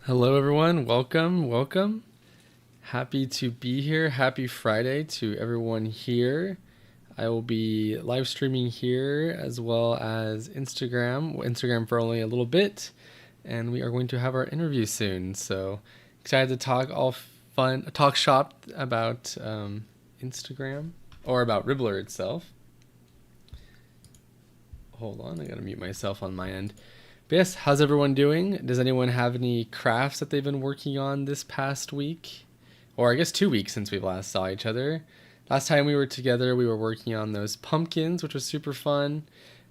Hello, everyone. Welcome. Happy to be here. Happy Friday to everyone here. I will be live streaming here as well as Instagram for only a little bit, and we are going to have our interview soon. So excited to talk shop about Instagram or about Ribblr itself. Hold on, I gotta mute myself on my end. But yes, how's everyone doing? Does anyone have any crafts that they've been working on this past week? Or I guess 2 weeks since we last saw each other. Last time we were together, we were working on those pumpkins, which was super fun.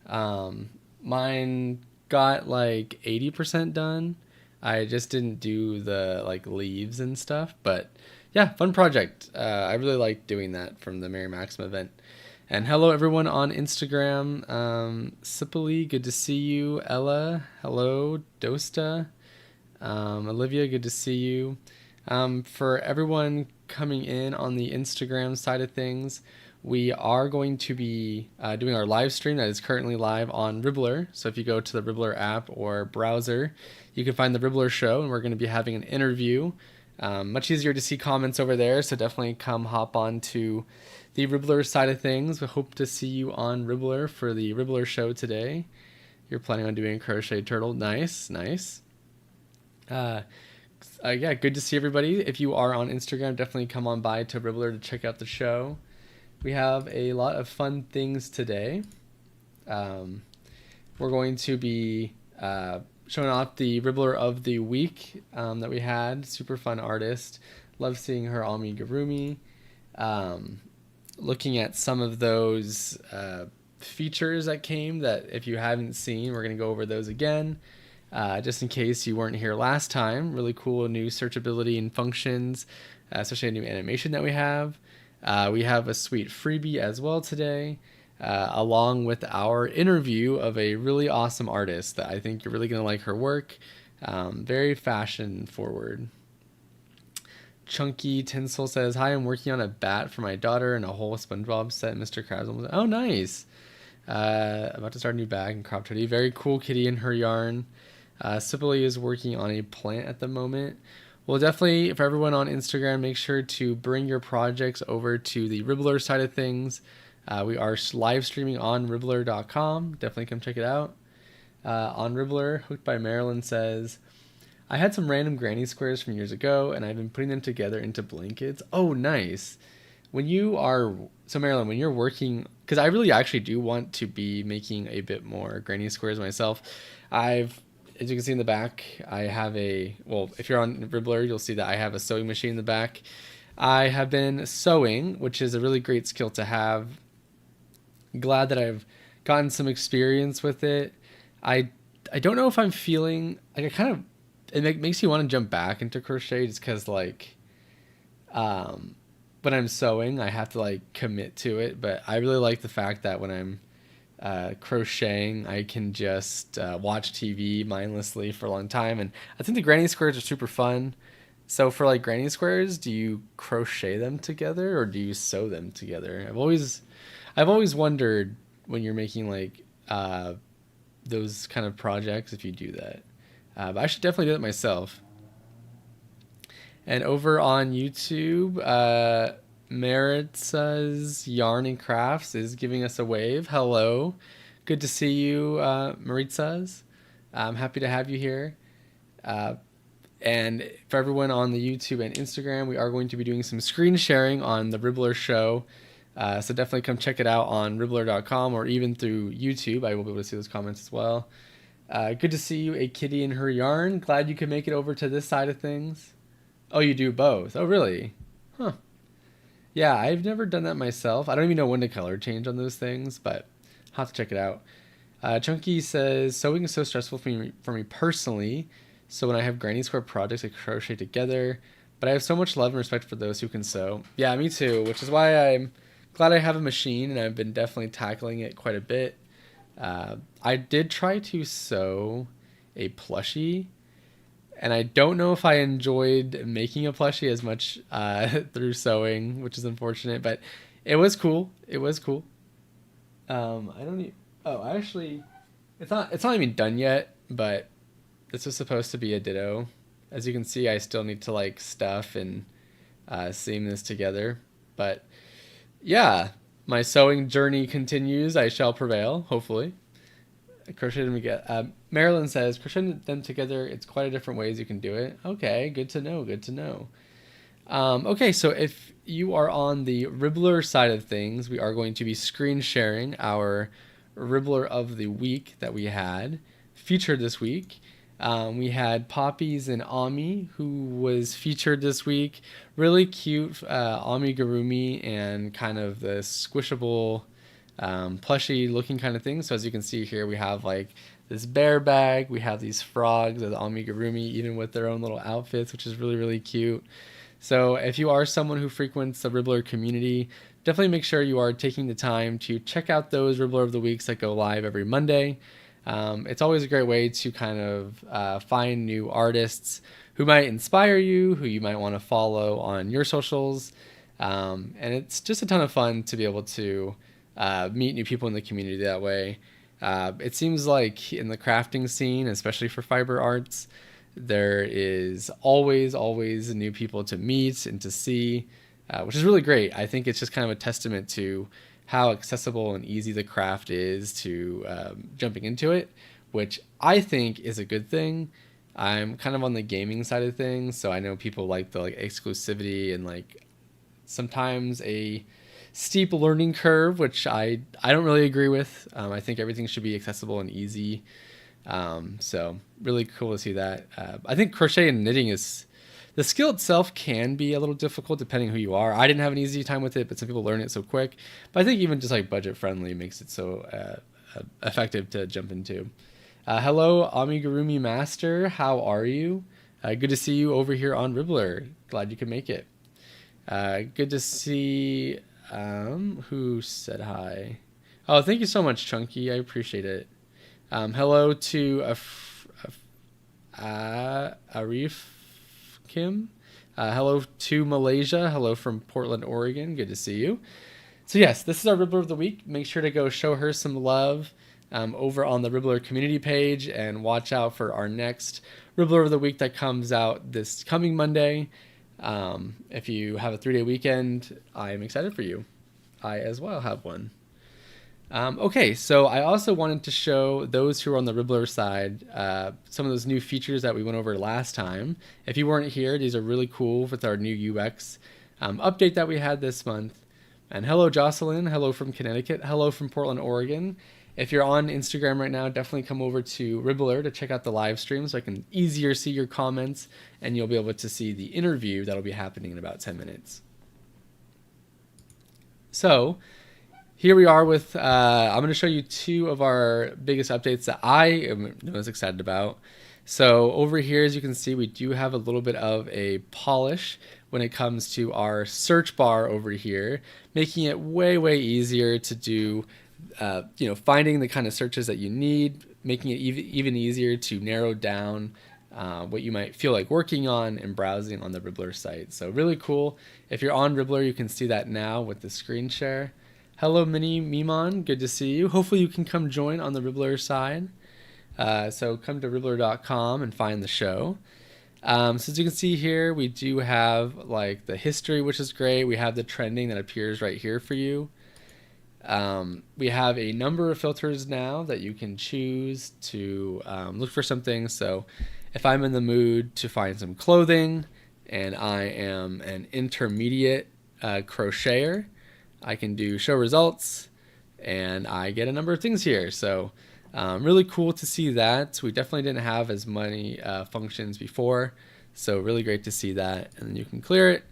Mine got like 80% done. I just didn't do the like leaves and stuff, but yeah, fun project. I really liked doing that from the Mary Maxim event. And hello, everyone on Instagram. Sipoli, good to see you. Ella, hello. Dosta, Olivia, good to see you. For everyone coming in on the Instagram side of things, we are going to be doing our live stream that is currently live on Ribblr. So if you go to the Ribblr app or browser, you can find the Ribblr show, and we're going to be having an interview. Much easier to see comments over there, so definitely come hop on to the Ribblr side of things. We hope to see you on Ribblr for the Ribblr show today. You're planning on doing a crochet turtle. Nice. Yeah, good to see everybody. If you are on Instagram, definitely come on by to Ribblr to check out the show. We have a lot of fun things today. We're going to be showing off the Ribblr of the week that we had. Super fun artist. Love seeing her amigurumi. Looking at some of those features that came that if you haven't seen, we're going to go over those again. Just in case you weren't here last time. Really cool new searchability and functions, especially a new animation that we have. We have a sweet freebie as well today, along with our interview of a really awesome artist that I think you're really going to like her work. Very fashion forward. Chunky Tinsel says, "Hi, I'm working on a bat for my daughter and a whole SpongeBob set. Mr. Krabs." Oh, nice. About to start a new bag and crop hoodie. Very cool kitty in her yarn. Sipoli is working on a plant at the moment. Well, definitely for everyone on Instagram, make sure to bring your projects over to the Ribblr side of things. We are live streaming on Ribblr.com. Definitely come check it out. On Ribblr, Hooked by Marilyn says, "I had some random granny squares from years ago, and I've been putting them together into blankets." Oh, nice. Marilyn, when you're working, because I really actually do want to be making a bit more granny squares myself. As you can see in the back, if you're on Ribblr, you'll see that I have a sewing machine in the back. I have been sewing, which is a really great skill to have. Glad that I've gotten some experience with it. I don't know if I'm feeling like it makes you want to jump back into crochet just because when I'm sewing I have to commit to it, but I really like the fact that when I'm crocheting I can just watch TV mindlessly for a long time, and I think the granny squares are super fun. So for granny squares, do you crochet them together or do you sew them together? I've always wondered when you're making those kind of projects if you do that. But I should definitely do it myself. And over on YouTube, Maritza's Yarn and Crafts is giving us a wave. Hello. Good to see you, Maritza's. I'm happy to have you here. And for everyone on the YouTube and Instagram, we are going to be doing some screen sharing on the Ribblr show. So definitely come check it out on Ribblr.com or even through YouTube. I will be able to see those comments as well. Good to see you, a kitty in her yarn. Glad you could make it over to this side of things. Oh, you do both. Oh, really? Huh. Yeah, I've never done that myself. I don't even know when to color change on those things, but I'll have to check it out. Chunky says, "Sewing is so stressful for me personally, so when I have granny square projects, I crochet together, but I have so much love and respect for those who can sew." Yeah, me too, which is why I'm glad I have a machine, and I've been definitely tackling it quite a bit. I did try to sew a plushie, and I don't know if I enjoyed making a plushie as much through sewing, which is unfortunate, but it was cool. It was cool. I don't need. Oh, actually, it's not even done yet, but this was supposed to be a ditto. As you can see, I still need to like stuff and seam this together. But yeah, my sewing journey continues. I shall prevail, hopefully. Crochet them together. Marilyn says, crochet them together, it's quite a different ways you can do it. Okay, good to know, good to know. Okay, so if you are on the Ribblr side of things, we are going to be screen sharing our Ribblr of the week that we had featured this week. We had Poppies and Ami, who was featured this week. Really cute amigurumi and kind of the squishable plushy looking kind of thing. So as you can see here, we have like this bear bag. We have these frogs of the amigurumi, even with their own little outfits, which is really, really cute. So if you are someone who frequents the Ribblr community, definitely make sure you are taking the time to check out those Ribblr of the Weeks that go live every Monday. It's always a great way to kind of find new artists who might inspire you, who you might want to follow on your socials. And it's just a ton of fun to be able to meet new people in the community that way. It seems like in the crafting scene, especially for fiber arts, there is always new people to meet and to see, which is really great. I think it's just kind of a testament to how accessible and easy the craft is to jumping into it, which I think is a good thing. I'm kind of on the gaming side of things, so I know people like the exclusivity and like sometimes a steep learning curve, which I don't really agree with. I think everything should be accessible and easy. So really cool to see that. I think crochet and knitting is, the skill itself can be a little difficult depending who you are. I didn't have an easy time with it, but some people learn it so quick. But I think even just like budget friendly makes it so effective to jump into. Hello, Amigurumi Master. How are you? Good to see you over here on Ribblr. Glad you could make it. Good to see, who said hi? Oh, thank you so much, Chunky. I appreciate it. Hello to Arif Kim. Hello to Malaysia. Hello from Portland, Oregon. Good to see you. So yes, this is our Ribblr of the week. Make sure to go show her some love over on the Ribblr community page, and watch out for our next Ribblr of the week that comes out this coming Monday. If you have a 3-day weekend, I am excited for you. I as well have one. Okay, so I also wanted to show those who are on the Ribblr side some of those new features that we went over last time. If you weren't here, these are really cool with our new UX update that we had this month. And hello, Jocelyn. Hello from Connecticut. Hello from Portland, Oregon. If you're on Instagram right now, definitely come over to Ribblr to check out the live stream so I can easier see your comments, and you'll be able to see the interview that'll be happening in about 10 minutes. So here we are with, I'm going to show you two of our biggest updates that I am most excited about. So over here, as you can see, we do have a little bit of a polish when it comes to our search bar over here, making it way easier to do, finding the kind of searches that you need, making it even easier to narrow down what you might feel like working on and browsing on the Ribblr site. So really cool. If you're on Ribblr, you can see that now with the screen share. Hello, Mini Mimon. Good to see you. Hopefully you can come join on the Ribblr side. So come to Ribblr.com and find the show. So as you can see here, we do have like the history, which is great. We have the trending that appears right here for you. We have a number of filters now that you can choose to look for something. So if I'm in the mood to find some clothing and I am an intermediate crocheter, I can do show results and I get a number of things here. So really cool to see that. We definitely didn't have as many functions before, so really great to see that. And then you can clear it.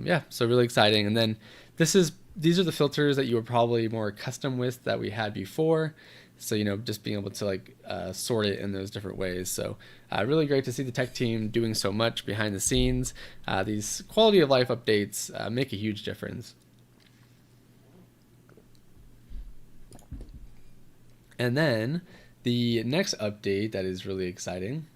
Yeah, so really exciting. And then these are the filters that you were probably more accustomed with that we had before. So, just being able to like sort it in those different ways. So really great to see the tech team doing so much behind the scenes. These quality of life updates make a huge difference. And then the next update that is really exciting,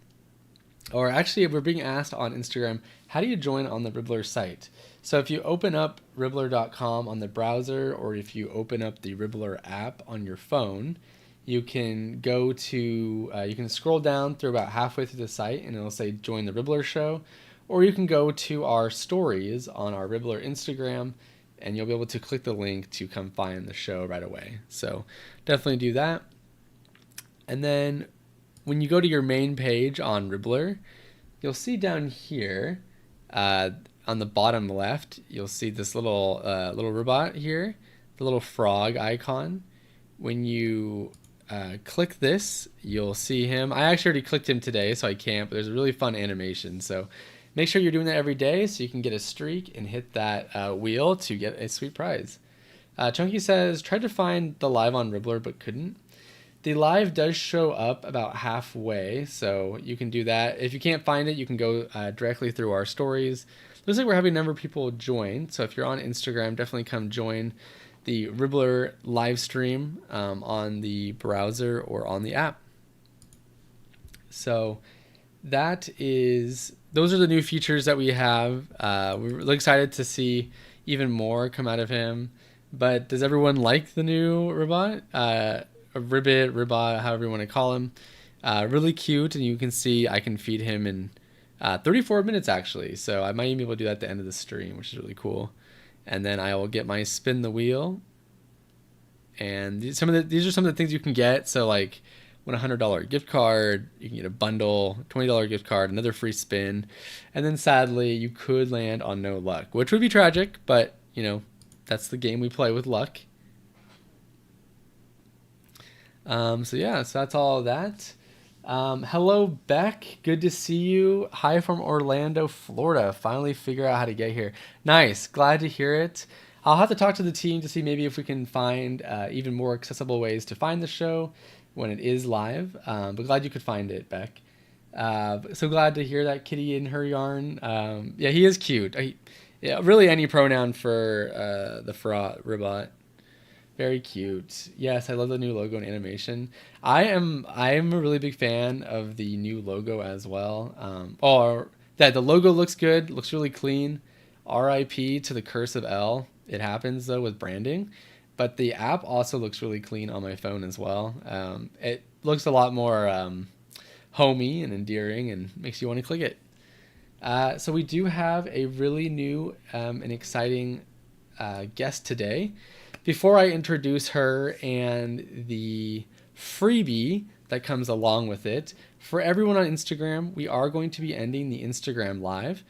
or actually we're being asked on Instagram, how do you join on the Ribblr site? So if you open up Ribblr.com on the browser, or if you open up the Ribblr app on your phone, you can go to, you can scroll down through about halfway through the site and it'll say join the Ribblr show, or you can go to our stories on our Ribblr Instagram and you'll be able to click the link to come find the show right away. So definitely do that. And then when you go to your main page on Ribblr, you'll see down here on the bottom left, you'll see this little robot here, the little frog icon. When you click this, you'll see him. I actually already clicked him today, so I can't, but there's a really fun animation. So make sure you're doing that every day so you can get a streak and hit that wheel to get a sweet prize. Chunky says, tried to find the live on Ribblr but couldn't. The live does show up about halfway, so you can do that. If you can't find it, you can go directly through our stories. Looks like we're having a number of people join, so if you're on Instagram, definitely come join the Ribblr live stream on the browser or on the app. So those are the new features that we have. We're really excited to see even more come out of him. But does everyone like the new robot? Ribbit, however you want to call him. Really cute, and you can see I can feed him in 34 minutes actually. So I might even be able to do that at the end of the stream, which is really cool. And then I will get my spin the wheel. And these are some of the things you can get. So like win a $100 gift card, you can get a bundle, $20 gift card, another free spin. And then sadly, you could land on no luck, which would be tragic, but you know, that's the game we play with luck. So that's all of that. Hello, Beck. Good to see you. Hi from Orlando, Florida. Finally figure out how to get here. Nice. Glad to hear it. I'll have to talk to the team to see maybe if we can find even more accessible ways to find the show when it is live. But glad you could find it, Beck. So glad to hear that kitty in her yarn. Yeah, he is cute. Really any pronoun for the robot. Very cute. Yes, I love the new logo and animation. I am a really big fan of the new logo as well. The logo looks good, looks really clean. RIP to the curse of L. It happens though with branding, but the app also looks really clean on my phone as well. It looks a lot more homey and endearing and makes you want to click it. So we do have a really new and exciting guest today. Before I introduce her and the freebie that comes along with it, for everyone on Instagram, we are going to be ending the Instagram live.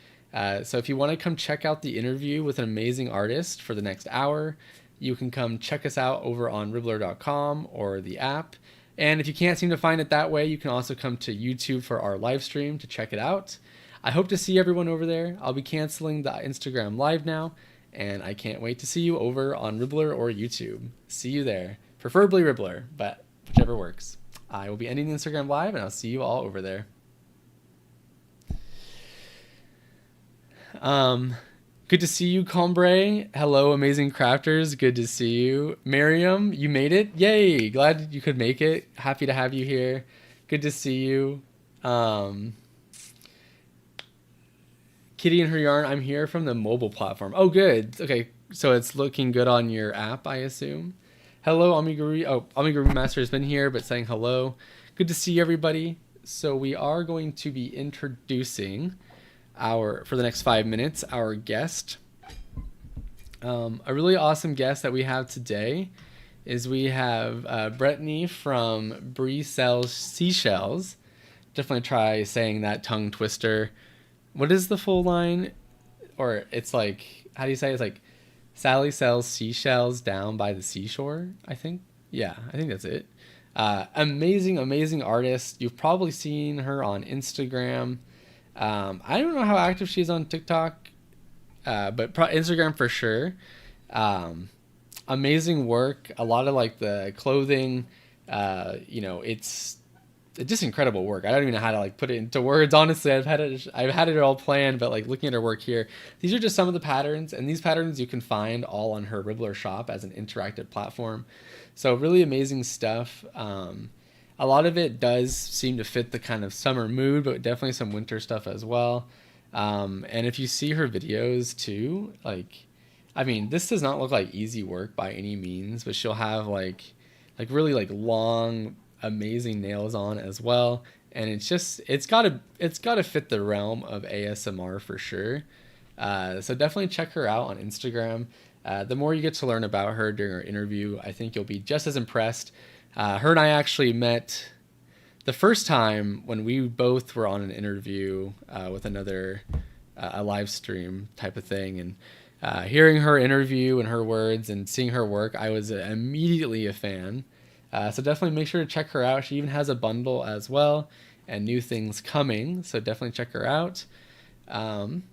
So if you want to come check out the interview with an amazing artist for the next hour, you can come check us out over on Ribblr.com or the app. And if you can't seem to find it that way, you can also come to YouTube for our live stream to check it out. I hope to see everyone over there. I'll be canceling the Instagram live now, and I can't wait to see you over on Ribblr or YouTube. See you there. Preferably Ribblr, but whichever works. I will be ending the Instagram live, and I'll see you all over there. Good to see you, Combray. Hello, amazing crafters. Good to see you. Miriam, you made it. Yay. Glad you could make it. Happy to have you here. Good to see you. Kitty and her yarn, I'm here from the mobile platform. Oh, good. Okay, so it's looking good on your app, I assume. Hello, Amigurumi. Oh, Amigurumi Master has been here, but saying hello. Good to see everybody. So we are going to be introducing for the next 5 minutes, our guest. A really awesome guest that we have today is we have Bretony from Bree Sells Seashells. Definitely try saying that tongue twister. What is the full line? Or it's like, how do you say it? It's like, Sally sells seashells down by the seashore, I think. Yeah, I think that's it. Amazing artist. You've probably seen her on Instagram. I don't know how active she is on TikTok, but Instagram for sure. Amazing work. A lot of like the clothing, it's just incredible work. I don't even know how to like put it into words. Honestly, I've had it all planned, but like looking at her work here, these are just some of the patterns, and these patterns you can find all on her Ribblr shop as an interactive platform. So really amazing stuff. A lot of it does seem to fit the kind of summer mood, but definitely some winter stuff as well. And if you see her videos too, like, I mean, this does not look like easy work by any means, but she'll have like like really like long, amazing nails on as well. And it's gotta fit the realm of ASMR for sure. So definitely check her out on Instagram. The more you get to learn about her during our interview, I think you'll be just as impressed. Her and I actually met the first time when we both were on an interview with another a live stream type of thing, and hearing her interview and her words and seeing her work, I was immediately a fan. So definitely make sure to check her out. She even has a bundle as well and new things coming. So definitely check her out. And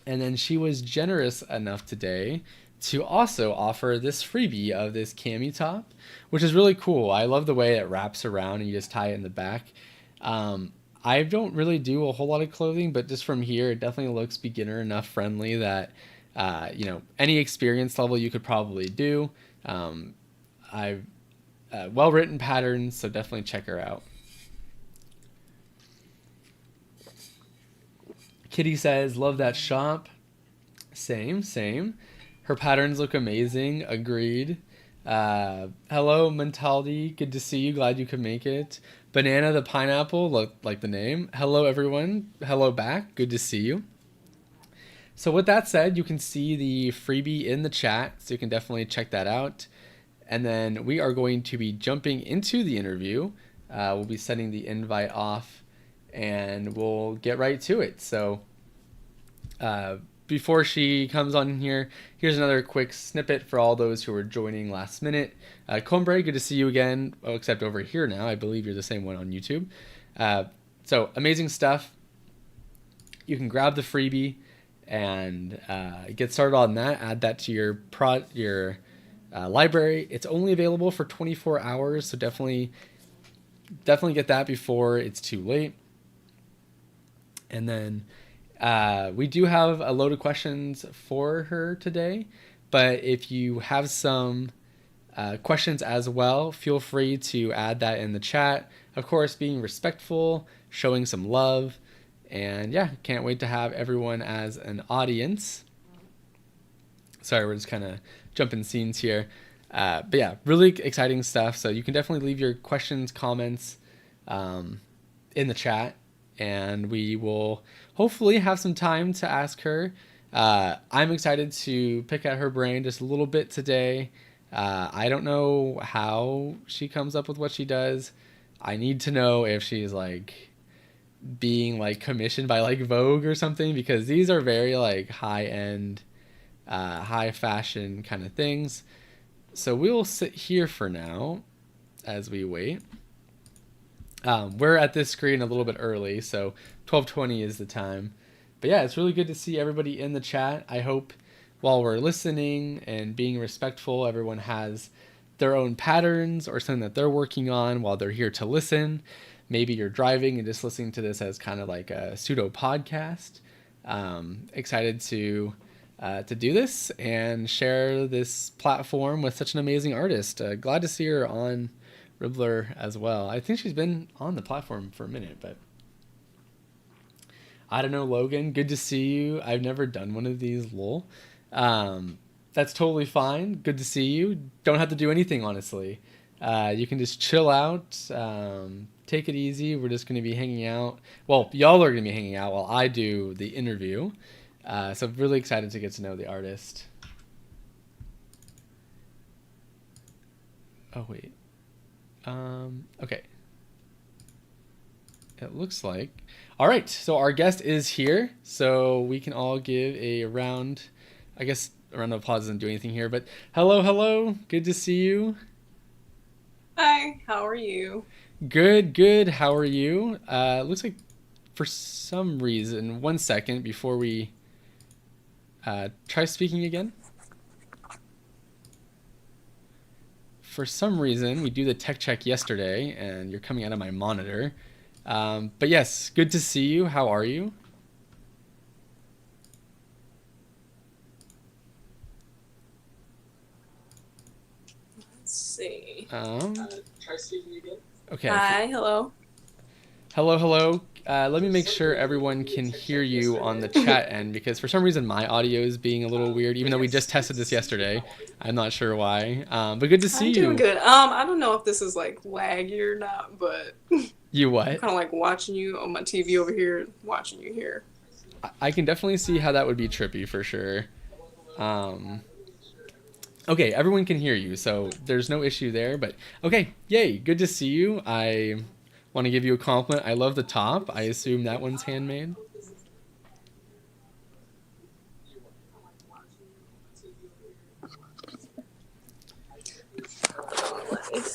then she was generous enough today to also offer this freebie of this cami top, which is really cool. I love the way it wraps around and you just tie it in the back. I don't really do a whole lot of clothing, but just from here, it definitely looks beginner enough friendly that, any experience level you could probably do. I've well-written patterns, so definitely check her out. Kitty says, love that shop. Same. Her patterns look amazing. Agreed. Hello, Mentaldi. Good to see you. Glad you could make it. Banana the pineapple, like the name. Hello, everyone. Hello back. Good to see you. So with that said, you can see the freebie in the chat, so you can definitely check that out. And then we are going to be jumping into the interview. We'll be setting the invite off, and we'll get right to it. So before she comes on here, here's another quick snippet for all those who are joining last minute. Combray, good to see you again, except over here now. I believe you're the same one on YouTube. So amazing stuff. You can grab the freebie and get started on that. Add that to your library. It's only available for 24 hours, so definitely get that before it's too late. And then we do have a load of questions for her today, but if you have some questions as well, feel free to add that in the chat. Of course, being respectful, showing some love, and yeah, can't wait to have everyone as an audience. Sorry, we're just kind of jumping scenes here. But yeah, really exciting stuff. So you can definitely leave your questions, comments in the chat, and we will hopefully have some time to ask her. I'm excited to pick at her brain just a little bit today. I don't know how she comes up with what she does. I need to know if she's like being like commissioned by like Vogue or something, because these are very like high-end, high fashion kind of things. So we'll sit here for now as we wait. We're at this screen a little bit early, so 12:20 is the time. But yeah, it's really good to see everybody in the chat. I hope while we're listening and being respectful, everyone has their own patterns or something that they're working on while they're here to listen. Maybe you're driving and just listening to this as kind of like a pseudo podcast. Excited to do this and share this platform with such an amazing artist. Glad to see her on Ribblr as well. I think she's been on the platform for a minute, but I don't know. Logan, good to see you. I've never done one of these, lol. That's totally fine. Good to see you. Don't have to do anything, honestly. You can just chill out, take it easy. We're just going to be hanging out. Well, y'all are going to be hanging out while I do the interview. So I'm really excited to get to know the artist. Oh, wait. Okay. It looks like. All right. So our guest is here. So we can all give a round, I guess a round of applause doesn't do anything here, but hello. Good to see you. Hi, how are you? Good. How are you? Looks like for some reason, 1 second before we try speaking again. For some reason, we do the tech check yesterday, and you're coming out of my monitor. But yes, good to see you. How are you? Let's see. Try speaking again. Okay. Hi, hello. Hello. let me make sure everyone can hear you on the chat end, because for some reason my audio is being a little weird, even though we just tested this yesterday. I'm not sure why. But good to see I'm doing you. good. I don't know if this is like laggy or not, but You I'm what? kind of like watching you on my TV over here, watching you here. I can definitely see how that would be trippy for sure. Um, okay, everyone can hear you, so there's no issue there. But okay, yay, good to see you. I want to give you a compliment. I love the top. I assume that one's handmade.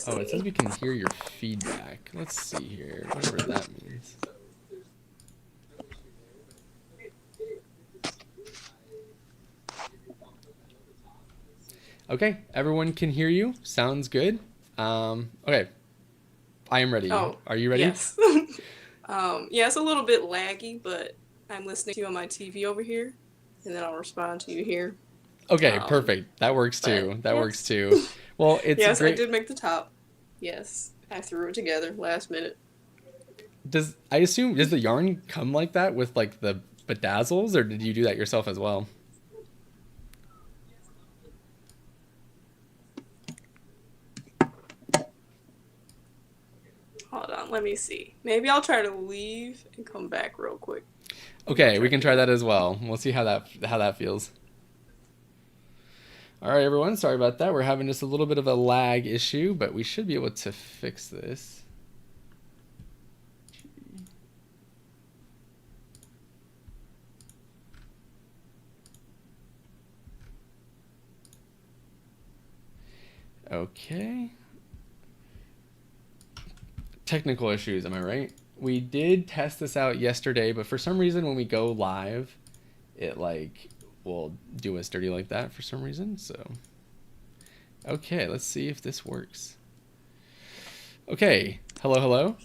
Oh, it says we can hear your feedback. Let's see here, whatever that means. Okay, everyone can hear you. Sounds good. Okay, I am ready. Oh, Are you ready? yes. Yeah, it's a little bit laggy, but I'm listening to you on my TV over here, and then I'll respond to you here. Okay, perfect. That works too. That works too. Well, it's yes, great. I did make the top. Yes, I threw it together last minute. Does the yarn come like that with like the bedazzles, or did you do that yourself as well? Hold on, let me see. Maybe I'll try to leave and come back real quick. Okay, we can try that as well. We'll see how that feels. All right, everyone. Sorry about that. We're having just a little bit of a lag issue, but we should be able to fix this. Okay. Technical issues, am I right? We did test this out yesterday, but for some reason when we go live, it like will do us dirty like that for some reason. So, okay, let's see if this works. Okay, hello, hello.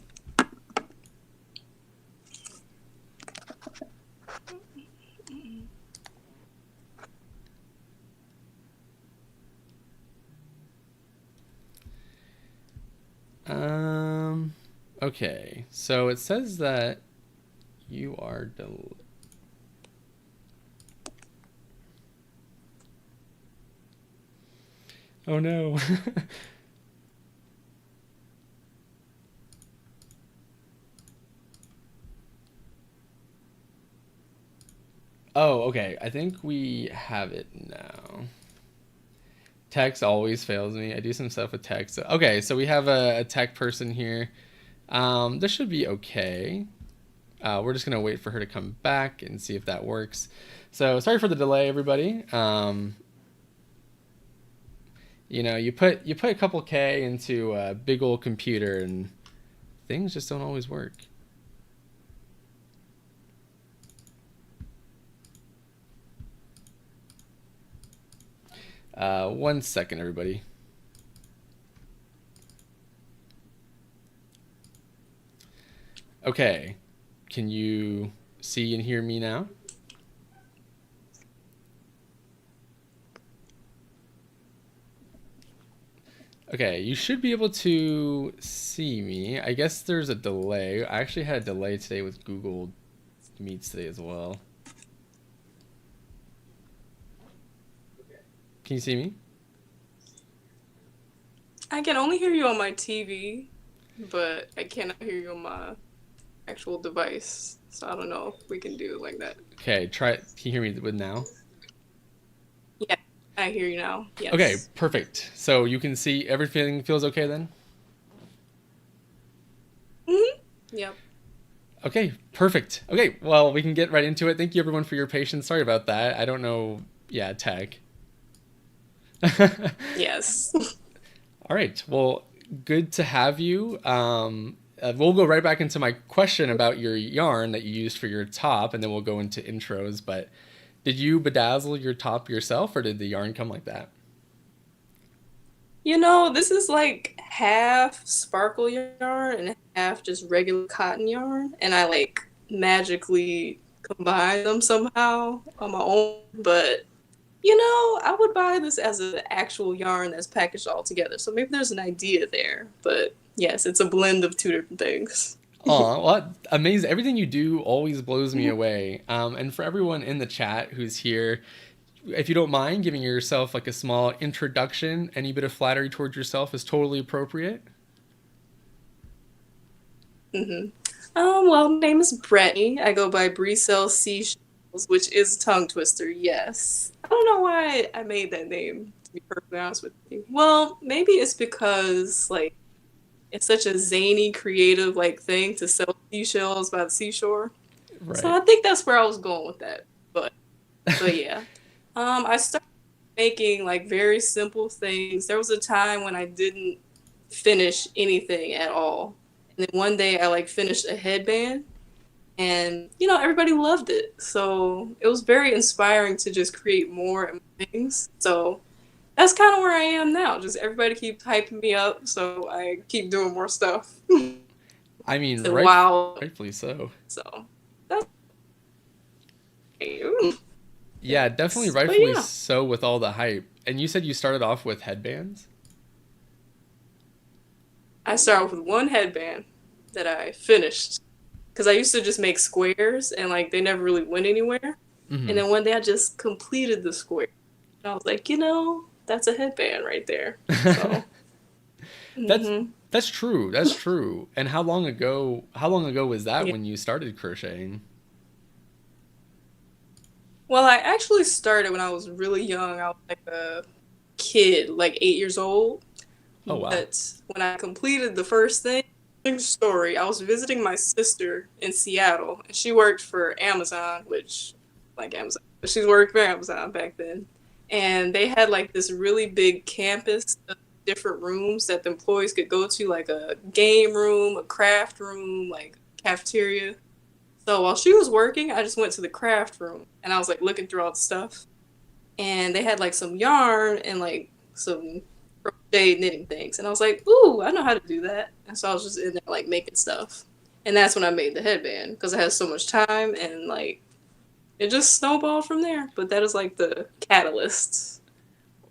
Okay, so it says that you are oh no. Oh, okay. I think we have it now. Text always fails me. I do some stuff with text. Okay, so we have a tech person here. This should be okay. We're just gonna wait for her to come back and see if that works. So sorry for the delay, everybody. You know, you put a couple K into a big old computer and things just don't always work. One second, everybody. Okay, can you see and hear me now? Okay, you should be able to see me. I guess there's a delay. I actually had a delay today with Google Meets today as well. Can you see me? I can only hear you on my TV, but I cannot hear you on my actual device. So I don't know if we can do it like that. Okay, try it. Can you hear me with now? Yeah, I hear you now. Yes. Okay, perfect. So you can see everything feels okay then? Yep. Okay, perfect. Okay, well, we can get right into it. Thank you everyone for your patience. Sorry about that. I don't know. Yeah, tech. Yes. All right. Well, good to have you. We'll go right back into my question about your yarn that you used for your top, and then we'll go into intros. But did you bedazzle your top yourself, or did the yarn come like that? You know, this is like half sparkle yarn and half just regular cotton yarn, and I like magically combine them somehow on my own. But you know, I would buy this as an actual yarn that's packaged all together. So maybe there's an idea there. But yes, it's a blend of two different things. Aw, well, amazing. Everything you do always blows me away. And for everyone in the chat who's here, if you don't mind giving yourself like a small introduction, any bit of flattery towards yourself is totally appropriate. hmm well, my name is Bretony. I go by Brecel Seashells, which is a tongue twister, yes. I don't know why I made that name, to be perfectly honest with you. Well, maybe it's because, like, it's such a zany, creative, like, thing to sell seashells by the seashore. So Right. I think that's where I was going with that. But, but yeah. I started making, like, very simple things. There was a time when I didn't finish anything at all. And then one day I like finished a headband and everybody loved it. So it was very inspiring to just create more and more things. So that's kind of where I am now. Just everybody keeps hyping me up, so I keep doing more stuff. I mean, And wow. rightfully so. So that's Yeah, definitely but rightfully yeah. so with all the hype. And you said you started off with headbands? I started with one headband that I finished because I used to just make squares and like they never really went anywhere. And Mm-hmm. then one day I just completed the square. And I was like, that's a headband right there. So, That's hmm that's true. That's true. And how long ago was that yeah. when you started crocheting? Well, I actually started when I was really young. I was like a kid, like 8 years old. Oh wow. But when I completed the first thing, story, I was visiting my sister in Seattle, and she worked for Amazon, which, like Amazon, she worked for Amazon back then. And they had like this really big campus of different rooms that the employees could go to, like a game room, a craft room, like cafeteria. So while she was working, I just went to the craft room and I was like looking through all the stuff. And they had like some yarn and like some crochet knitting things. And I was like, ooh, I know how to do that. And so I was just in there like making stuff. And that's when I made the headband because I had so much time and like it just snowballed from there. But that is like the catalyst.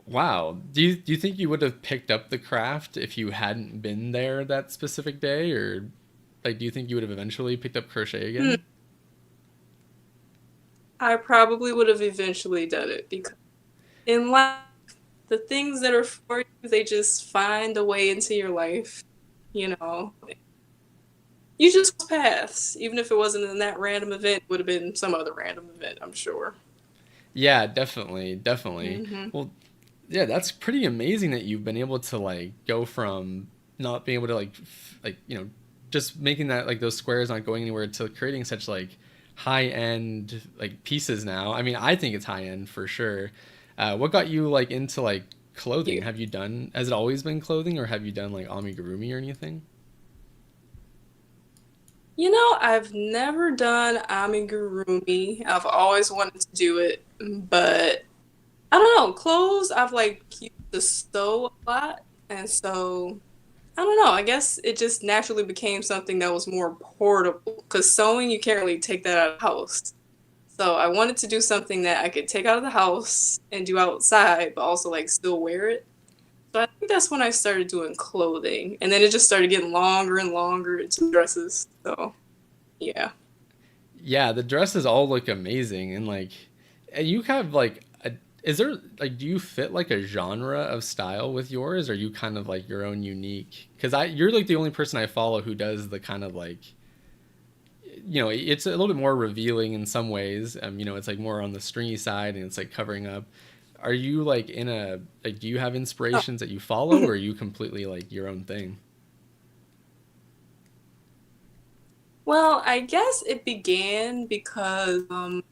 Wow. Do you think you would have picked up the craft if you hadn't been there that specific day, or like do you think you would have eventually picked up crochet Hmm. again? I probably would have eventually done it because in life, the things that are for you, they just find a way into your life. You know, you just pass. Even if it wasn't in that random event, it would have been some other random event, I'm sure. Yeah, definitely, definitely. hmm Well, yeah, that's pretty amazing that you've been able to like go from not being able to like just making that like those squares not going anywhere to creating such like high end like pieces now. I mean, I think it's high end for sure. What got you like into like clothing? You. Has it always been clothing, or have you done like amigurumi or anything? I've never done amigurumi. I've always wanted to do it, but I don't know. Clothes, I've like used to sew a lot, and so I don't know. I guess it just naturally became something that was more portable. Because sewing, you can't really take that out of the house. So I wanted to do something that I could take out of the house and do outside, but also like still wear it. So I think that's when I started doing clothing, and then it just started getting longer and longer into dresses. So yeah. Yeah, the dresses all look amazing, and like, and you have like a. Is there like, do you fit like a genre of style with yours? Or are you kind of like your own unique? Because you're like the only person I follow who does the kind of like, it's a little bit more revealing in some ways. It's like more on the stringy side and it's like covering up. Are you like do you have inspirations that you follow, or are you completely like your own thing? Well, I guess it began because I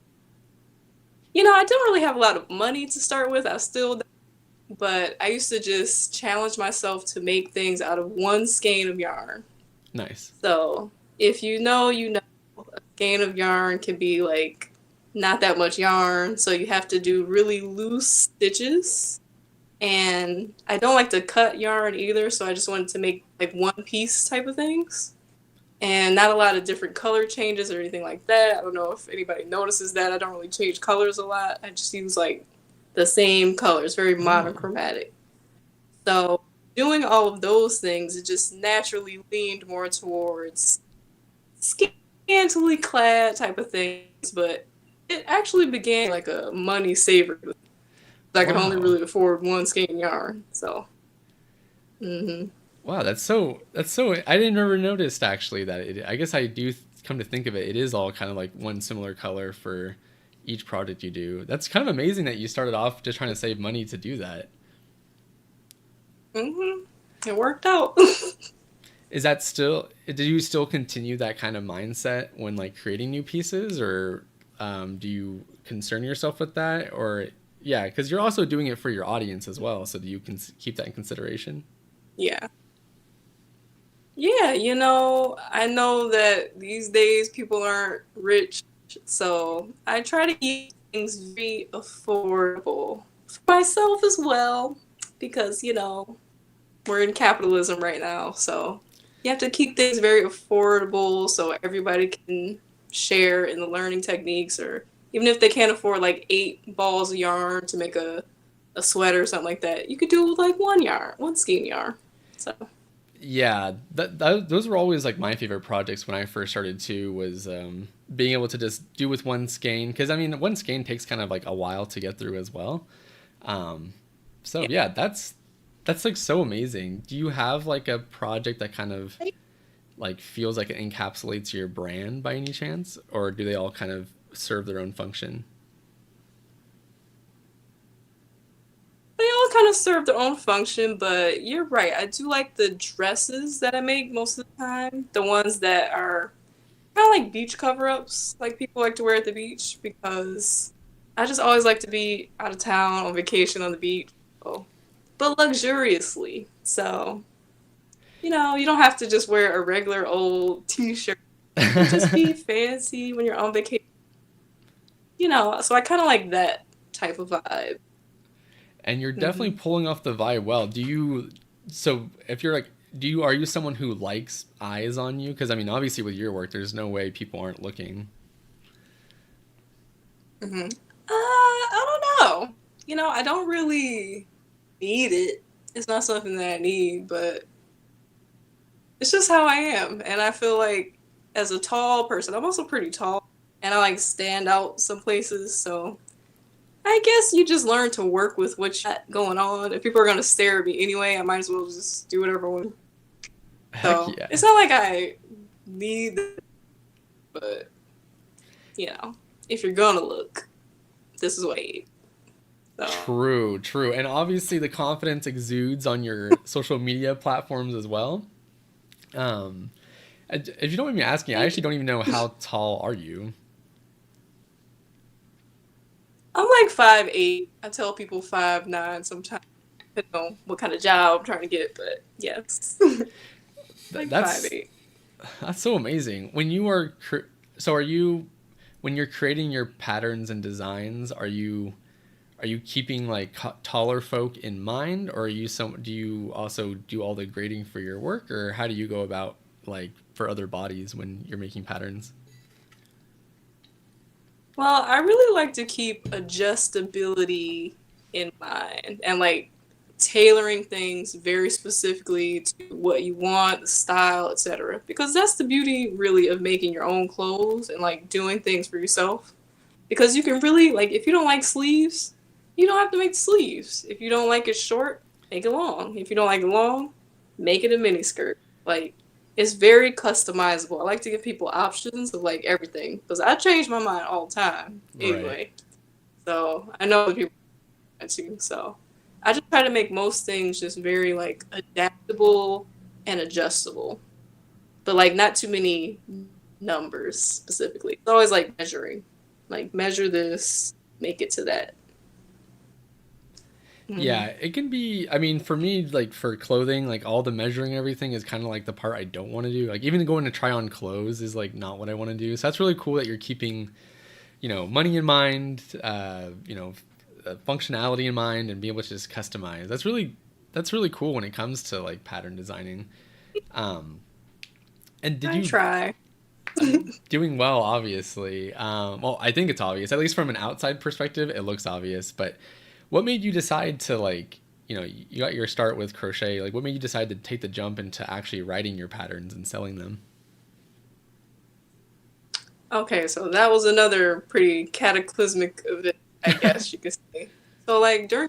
didn't really have a lot of money to start with. I still don't, but I used to just challenge myself to make things out of one skein of yarn. Nice. So if a skein of yarn can be like not that much yarn, so you have to do really loose stitches. And I don't like to cut yarn either, so I just wanted to make like one piece type of things. And not a lot of different color changes or anything like that. I don't know if anybody notices that. I don't really change colors a lot. I just use like the same colors, very Oh. monochromatic. So doing all of those things, it just naturally leaned more towards scantily clad type of things, but it actually began like a money saver. I could only Wow. really afford one skein yarn, so. Hmm. Wow, that's so I didn't ever noticed actually that I guess I do come to think of it, it is all kind of like one similar color for each project you do. That's kind of amazing that you started off just trying to save money to do that. Hmm. It worked out. Is that still, do you still continue that kind of mindset when like creating new pieces, or do you concern yourself with that, or yeah, because you're also doing it for your audience as well, so do you keep that in consideration? Yeah. Yeah, I know that these days people aren't rich, so I try to keep things very affordable for myself as well, because, we're in capitalism right now, so you have to keep things very affordable so everybody can share in the learning techniques, or even if they can't afford like 8 balls of yarn to make a sweater or something like that, you could do like one skein yarn. So, Yeah, those were always like my favorite projects when I first started too, was being able to just do with one skein, because I mean one skein takes kind of like a while to get through as well. Um, so yeah. yeah, that's like so amazing. Do you have like a project that kind of like feels like it encapsulates your brand by any chance, or do they all kind of serve their own function? They all kind of serve their own function, but you're right. I do like the dresses that I make most of the time. The ones that are kind of like beach cover-ups, like people like to wear at the beach, because I just always like to be out of town on vacation on the beach, so, but luxuriously. So, you don't have to just wear a regular old t-shirt. You can just be fancy when you're on vacation. So I kind of like that type of vibe. And you're definitely Hmm. pulling off the vibe well. Do you, so if you're like, are you someone who likes eyes on you? Because I mean, obviously with your work, there's no way people aren't looking. Hmm. I don't know. I don't really need it. It's not something that I need, but it's just how I am. And I feel like as a tall person, I'm also pretty tall, and I like stand out some places. So I guess you just learn to work with what you got going on. If people are gonna stare at me anyway, I might as well just do whatever I want. Heck So yeah. it's not like I need, but you know, if you're gonna look, this is what I eat. So. True, true. And obviously the confidence exudes on your social media platforms as well. Um, if you don't mind me asking, I Thank actually you. don't even know how tall are you. I'm like 5'8". I tell people 5'9" sometimes, depending on what kind of job I'm trying to get, but yes. Th- Like that's 5'8". that's so amazing. When you are so are you, when you're creating your patterns and designs, are you keeping like taller folk in mind, or are you some, do you also do all the grading for your work, or how do you go about like for other bodies when you're making patterns? Well, I really like to keep adjustability in mind and like tailoring things very specifically to what you want, the style, etc. Because that's the beauty really of making your own clothes and like doing things for yourself. Because you can really like if you don't like sleeves, you don't have to make sleeves. If you don't like it short, make it long. If you don't like it long, make it a mini skirt. Like it's very customizable. I like to give people options of like everything because I change my mind all the time Right. anyway. So I know people too. So I just try to make most things just very like adaptable and adjustable, but like not too many numbers specifically. It's always like measure this, make it to that. Yeah, Hmm. it can be. I mean, for me, like for clothing, like all the measuring and everything is kind of like the part I don't want to do. Like even going to try on clothes is like not what I want to do. So that's really cool that you're keeping, money in mind, functionality in mind, and be able to just customize. That's really cool when it comes to like pattern designing. Um, and did I you, try. doing well, obviously. Well, I think it's obvious. At least from an outside perspective, it looks obvious. But what made you decide to like, you got your start with crochet. Like, what made you decide to take the jump into actually writing your patterns and selling them? Okay, so that was another pretty cataclysmic event, I guess you could say. So like during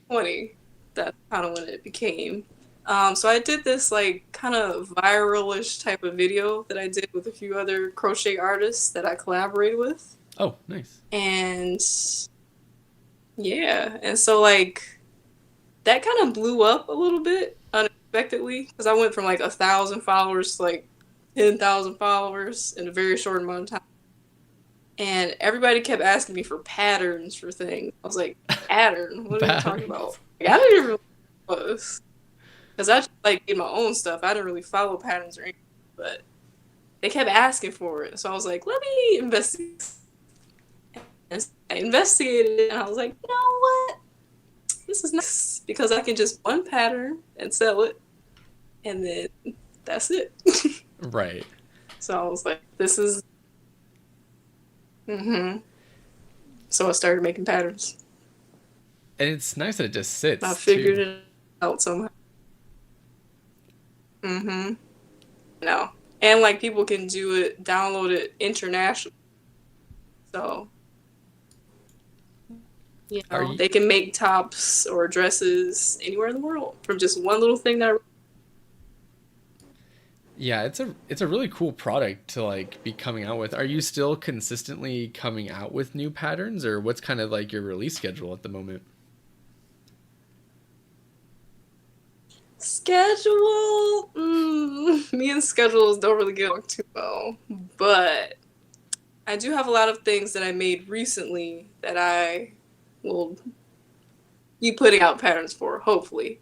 20, that's kind of when it became. So I did this like kind of viral-ish type of video that I did with a few other crochet artists that I collaborated with. Oh, nice. And yeah, and so like that kind of blew up a little bit unexpectedly because I went from like 1,000 followers to like 10,000 followers in a very short amount of time. And everybody kept asking me for patterns for things. I was like, pattern? What are you talking about? Like, I didn't even know what it was. Because I just like did my own stuff. I didn't really follow patterns or anything. But they kept asking for it. So I was like, let me investigate. And I investigated it and I was like, you know what? This is nice because I can just one pattern and sell it. And then that's it. Right. So I was like, this is. So I started making patterns. And it's nice that it just sits. I figured too. it out somehow. No. And like people can do it, download it internationally. So, you know, they can make tops or dresses anywhere in the world from just one little thing that. Yeah, it's a really cool product to like be coming out with. Are you still consistently coming out with new patterns, or what's kind of like your release schedule at the moment? Schedule? Me and schedules don't really get along too well. But I do have a lot of things that I made recently that I will be putting out patterns for, hopefully.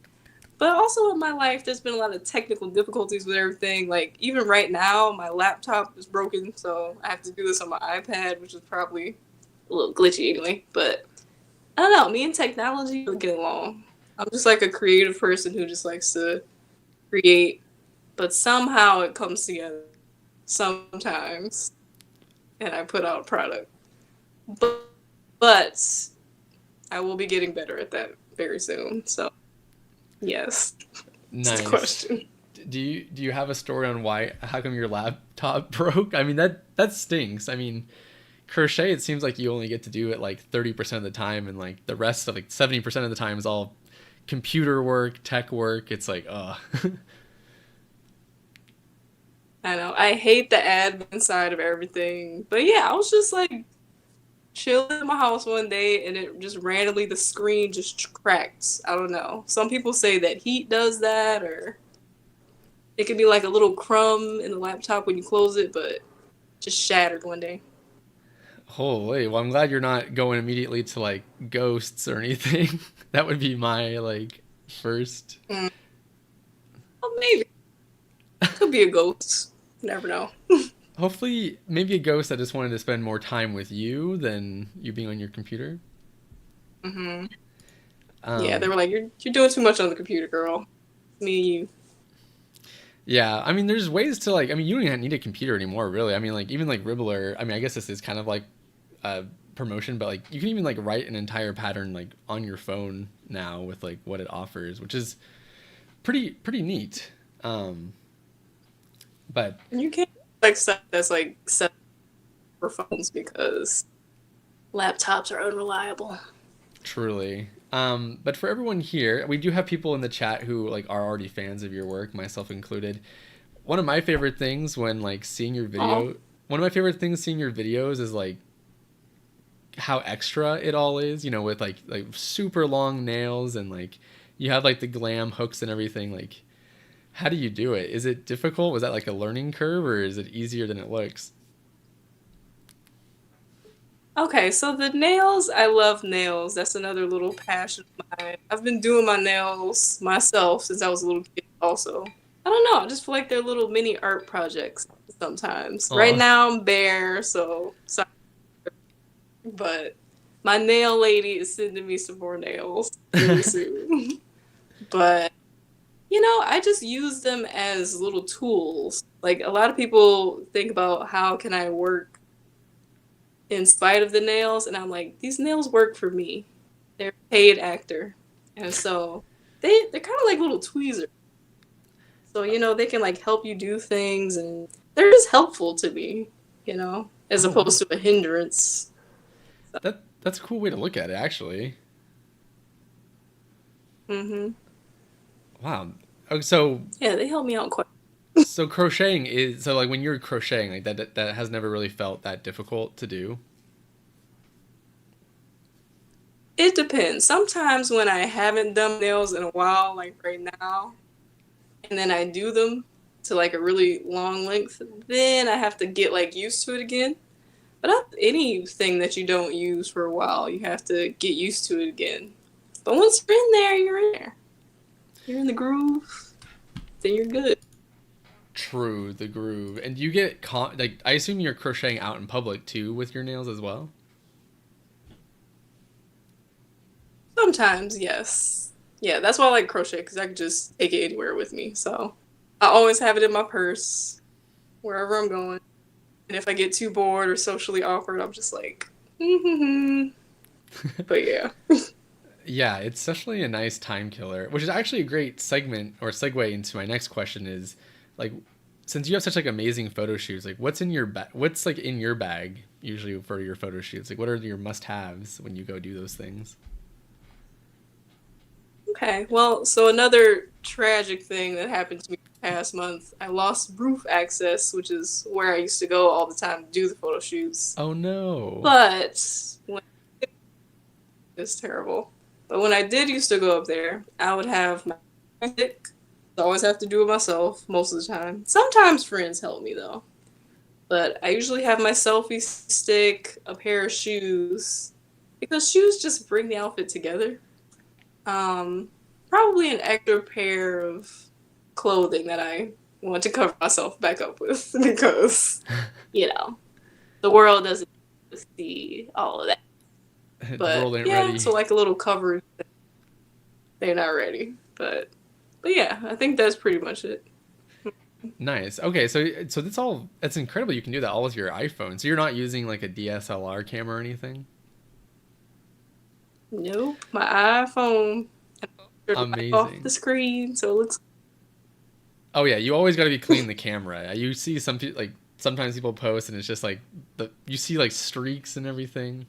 But also in my life, there's been a lot of technical difficulties with everything. Like, even right now, my laptop is broken, so I have to do this on my iPad, which is probably a little glitchy anyway. But I don't know, me and technology don't get along. I'm just like a creative person who just likes to create, but somehow it comes together sometimes, and I put out a product. But I will be getting better at that very soon, so. Yes. Nice. That's the question. Do you have a story on how come your laptop broke? I mean that stinks. I mean, crochet, it seems like you only get to do it like 30% of the time, and like the rest of like 70% of the time is all computer work, tech work. It's like, I know. I hate the admin side of everything. But yeah, I was just like chilling in my house one day and it just randomly the screen just cracked. I don't know. Some people say that heat does that, or it could be like a little crumb in the laptop when you close it, but just shattered one day. Holy, well, I'm glad you're not going immediately to like ghosts or anything. That would be my like first. Well, maybe. Could be a ghost. Never know. Hopefully, maybe a ghost that just wanted to spend more time with you than you being on your computer. Yeah, they were like, you're doing too much on the computer, girl. Me and you. Yeah, I mean, there's ways to like. I mean, you don't even need a computer anymore, really. I mean, like even like Ribblr. I mean, I guess this is kind of like a promotion, but like you can even like write an entire pattern like on your phone now with like what it offers, which is pretty neat. But you can't like stuff that's like set for phones because laptops are unreliable. Truly. But for everyone here, we do have people in the chat who like are already fans of your work, myself included. One of my favorite things when like seeing your video, one of my favorite things seeing your videos is like how extra it all is, you know, with like super long nails and like you have like the glam hooks and everything. Like, how do you do it? Is it difficult? Was that like a learning curve, or is it easier than it looks? Okay, so the nails, I love nails. That's another little passion of mine. I've been doing my nails myself since I was a little kid also. I don't know, I just feel like they're little mini art projects sometimes. Right now I'm bare, so sorry. But my nail lady is sending me some more nails really soon. But, you know, I just use them as little tools. Like, a lot of people think about how can I work in spite of the nails, and I'm like, these nails work for me. They're a paid actor. And so they're kind of like little tweezers. So, you know, they can like help you do things, and they're just helpful to me, you know? as Oh, wow. opposed to a hindrance. That's a cool way to look at it, actually. Hmm. Wow. Oh, so Yeah, they help me out quite. so crocheting is so like when you're crocheting like that has never really felt that difficult to do. It depends. Sometimes when I haven't done nails in a while, like right now, and then I do them to like a really long length, then I have to get like used to it again. But anything that you don't use for a while, you have to get used to it again. But once you're in there, you're in there. You're in the groove, then you're good. True, the groove. And do you get like I assume you're crocheting out in public too with your nails as well? Sometimes, yes. Yeah, that's why I like crochet because I can just take it anywhere with me. So I always have it in my purse wherever I'm going. And if I get too bored or socially awkward, I'm just like, mm-hmm. But yeah. Yeah, it's definitely a nice time killer, which is actually a great segment or segue into my next question is like since you have such like amazing photo shoots, like what's like in your bag usually for your photo shoots? Like what are your must-haves when you go do those things? Okay, well, so another tragic thing that happened to me past month, I lost roof access, which is where I used to go all the time to do the photo shoots. Oh no. But when it's terrible. But when I did used to go up there, I would have my stick. I always have to do it myself most of the time. Sometimes friends help me though. But I usually have my selfie stick, a pair of shoes, because shoes just bring the outfit together. Um, Probably an extra pair of clothing that I want to cover myself back up with because, you know, the world doesn't see all of that. The But world ain't yeah, ready. so like a little cover, they're not ready. But yeah, I think that's pretty much it. Nice. Okay, so that's incredible you can do that all with your iPhone. So you're not using like a DSLR camera or anything? Nope, my iPhone. I turned the light off the Amazing. screen so it looks. Oh yeah, you always got to be clean the camera. You see some people like sometimes people post and it's just like the you see like streaks and everything.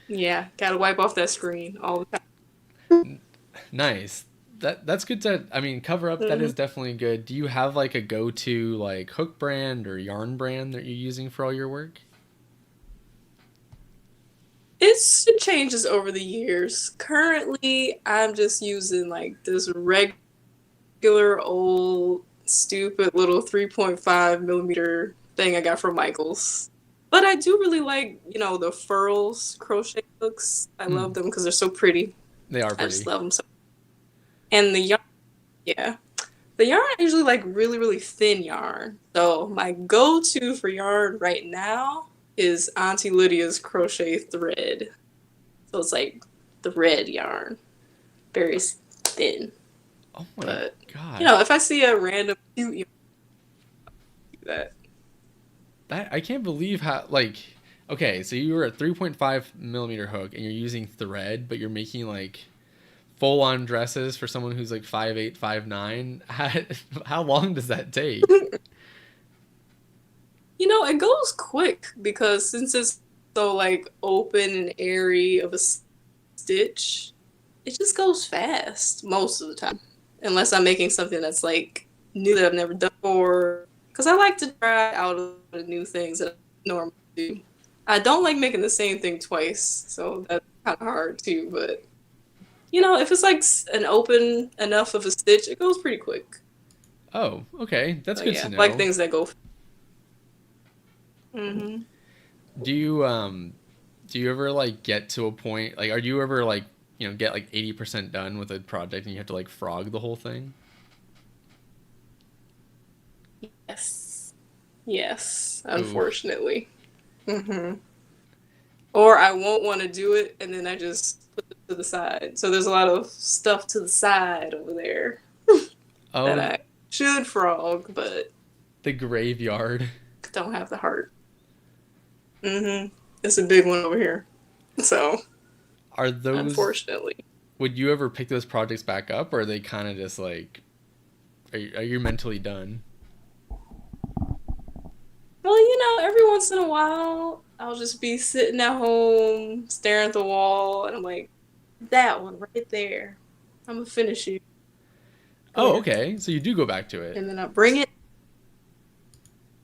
Yeah, gotta wipe off that screen all the time. Nice. That's good to I mean cover up that Hmm. is definitely good. Do you have like a go-to like hook brand or yarn brand that you're using for all your work? It changes over the years. Currently, I'm just using like this regular old stupid little 3.5 millimeter thing I got from Michaels. But I do really like, the furls crochet hooks. I love Mm, them because they're so pretty. they are I just pretty. love them so. And the yarn, yeah, the yarn I usually like really, really thin yarn. So my go-to for yarn right now is Auntie Lydia's crochet thread. So it's like thread yarn, very thin. Oh my But gosh. if I see a random cute yarn, that That I can't believe how like okay, so you were a 3.5 millimeter hook and you're using thread, but you're making like full on dresses for someone who's like 5'8", 5'9". How long does that take? it goes quick because since it's so like open and airy of a stitch, it just goes fast most of the time. Unless I'm making something that's like new that I've never done before. Because I like to try out new things that I normally do. I don't like making the same thing twice, so that's kind of hard too. But if it's like an open enough of a stitch, it goes pretty quick. Oh, okay. That's But good yeah, to I like know. things that go. Mm-hmm. Do you do you ever like get to a point like are you ever like, get like 80% done with a project and you have to like frog the whole thing? Yes. Yes, Ooh. unfortunately. Hmm. Or I won't want to do it, and then I just put it to the side. So there's a lot of stuff to the side over there that Oh, I should frog, but the graveyard. don't have the heart. It's a big one over here. So, Are those unfortunately. would you ever pick those projects back up or are they kind of just like are you mentally done? Well, every once in a while, I'll just be sitting at home, staring at the wall, and I'm like, that one right there. I'm gonna finish it. Oh, Clear. okay. So you do go back to it. And then I bring it.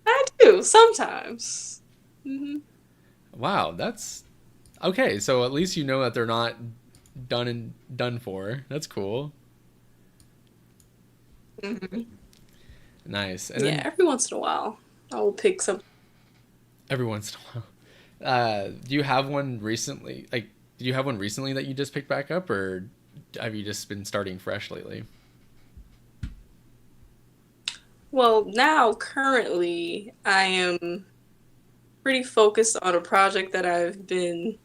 I do sometimes. Hmm. Wow, that's okay. So at least you know that they're not done and done for. That's cool. Hmm. Nice. And Yeah, then every once in a while, I will pick something. every once in a while. Do you have one recently? Like, did you have one recently that you just picked back up, or have you just been starting fresh lately? Well, now currently, I am pretty focused on a project that I've been,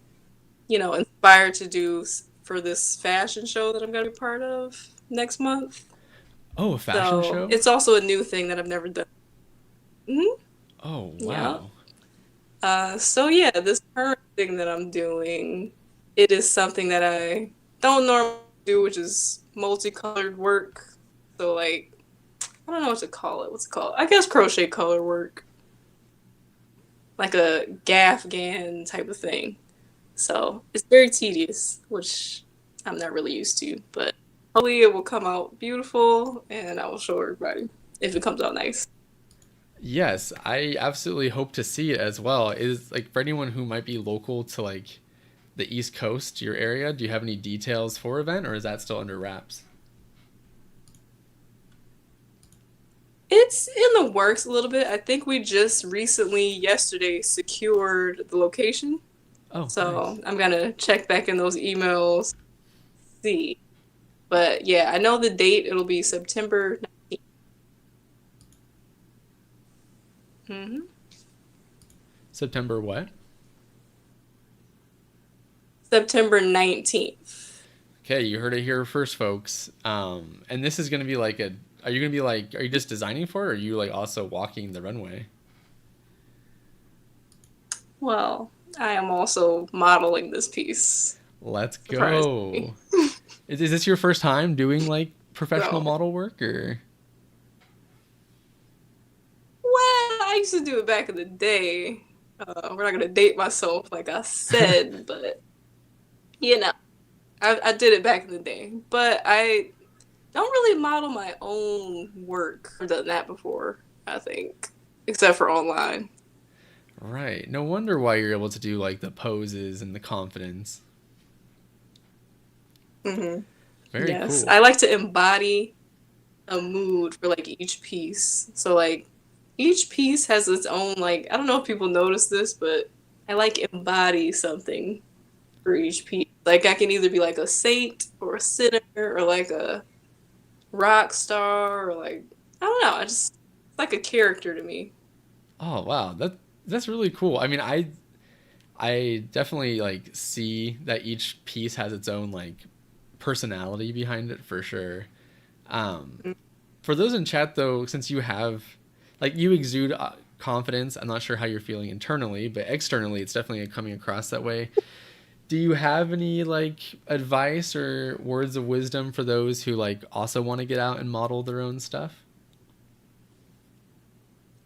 inspired to do for this fashion show that I'm going to be part of next month. Oh, a fashion So show? it's also a new thing that I've never done. Hmm. Oh, Yeah. wow. So yeah, this current thing that I'm doing, it is something that I don't normally do, which is multicolored work. So like, I don't know what to call it. What's it called? I guess crochet color work, like a Afghan type of thing. So it's very tedious, which I'm not really used to, but hopefully it will come out beautiful and I will show everybody if it comes out nice. Yes, I absolutely hope to see it as well. Is like for anyone who might be local to like the East Coast, your area, do you have any details for event or is that still under wraps? It's in the works a little bit. I think we just recently, yesterday, secured the location. Oh, nice. So I'm gonna check back in those emails, see. But yeah, I know the date. It'll be September 19th. Mm-hmm. September what? September 19th. Okay, you heard it here first, folks. And this is gonna be like a. Are you gonna be like? Are you just designing for it, or are you like also walking the runway? Well, I am also modeling this piece, Let's surprisingly. go. Is this your first time doing like professional So, model work, or? well, I used to do it back in the day. We're not gonna date myself, like I said, but you know, I did it back in the day. But I don't really model my own work. I've done that before, I think, except for online. Right. No wonder why you're able to do like the poses and the confidence. Hmm. Very Yes, cool. I like to embody a mood for like each piece. So like each piece has its own like I don't know if people notice this, but I like embody something for each piece. Like I can either be like a saint or a sinner or like a rock star or like I don't know. I just it's like a character to me. Oh wow, that's really cool. I mean, I definitely like see that each piece has its own like personality behind it for sure. Um, for those in chat though, since you have like you exude confidence, I'm not sure how you're feeling internally, but externally it's definitely coming across that way. Do you have any like advice or words of wisdom for those who like also want to get out and model their own stuff?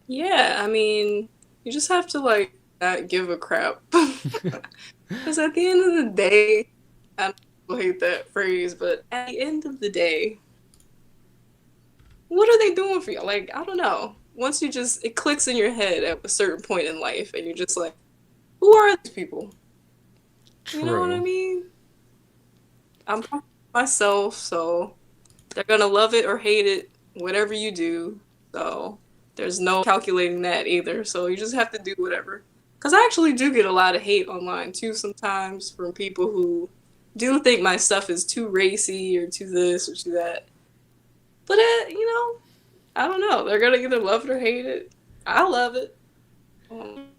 Yeah, I mean, you just have to like not give a crap. Because at the end of the day, I know people hate that phrase, but at the end of the day, what are they doing for you? Like, I don't know. Once you just, it clicks in your head at a certain point in life, and you're just like, who are these people? You know what I True. mean? I'm myself, so they're gonna love it or hate it, whatever you do. So there's no calculating that either. So you just have to do whatever. Because I actually do get a lot of hate online too sometimes from people who do think my stuff is too racy or too this or too that. But, I don't know. They're going to either love it or hate it. I love it. Um,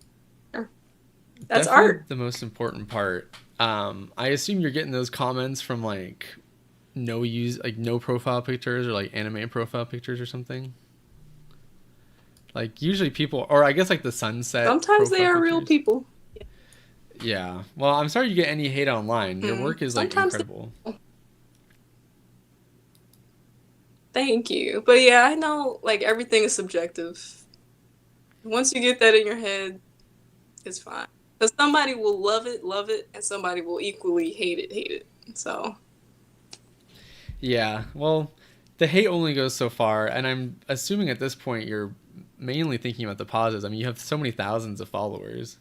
that's Definitely art. the most important part. I assume you're getting those comments from like no profile pictures or like anime profile pictures or something. Like usually people, or I guess like the sunset Sometimes they profile are real pictures. people. Yeah. Well, I'm sorry you get any hate online. Your Mm. work is like Sometimes they. incredible. Thank you. But yeah, I know like everything is subjective. Once you get that in your head, it's fine. Because somebody will love it, and somebody will equally hate it. So, Yeah, well, the hate only goes so far, and I'm assuming at this point you're mainly thinking about the positives. I mean, you have so many thousands of followers.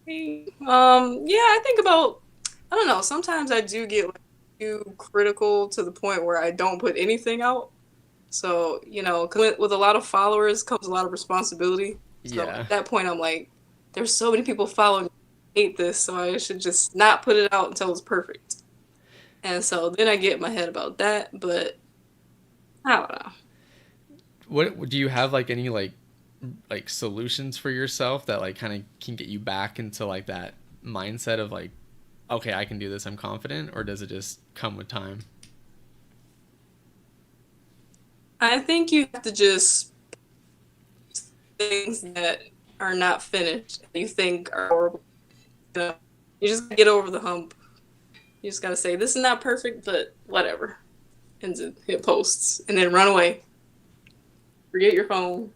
yeah, I think about, I don't know, sometimes I do get like too critical to the point where I don't put anything out. So, you know, with a lot of followers comes a lot of responsibility. So Yeah. at that point, I'm like, there's so many people following me, I hate this, so I should just not put it out until it's perfect. And so then I get in my head about that, but I don't know. What do you have like any like solutions for yourself that like kind of can get you back into like that mindset of like, okay, I can do this, I'm confident, or does it just come with time? I think you have to just things that are not finished, you think are horrible. You know, you just get over the hump. You just gotta say, this is not perfect, but whatever. And then hit posts. And then run away. Forget your phone.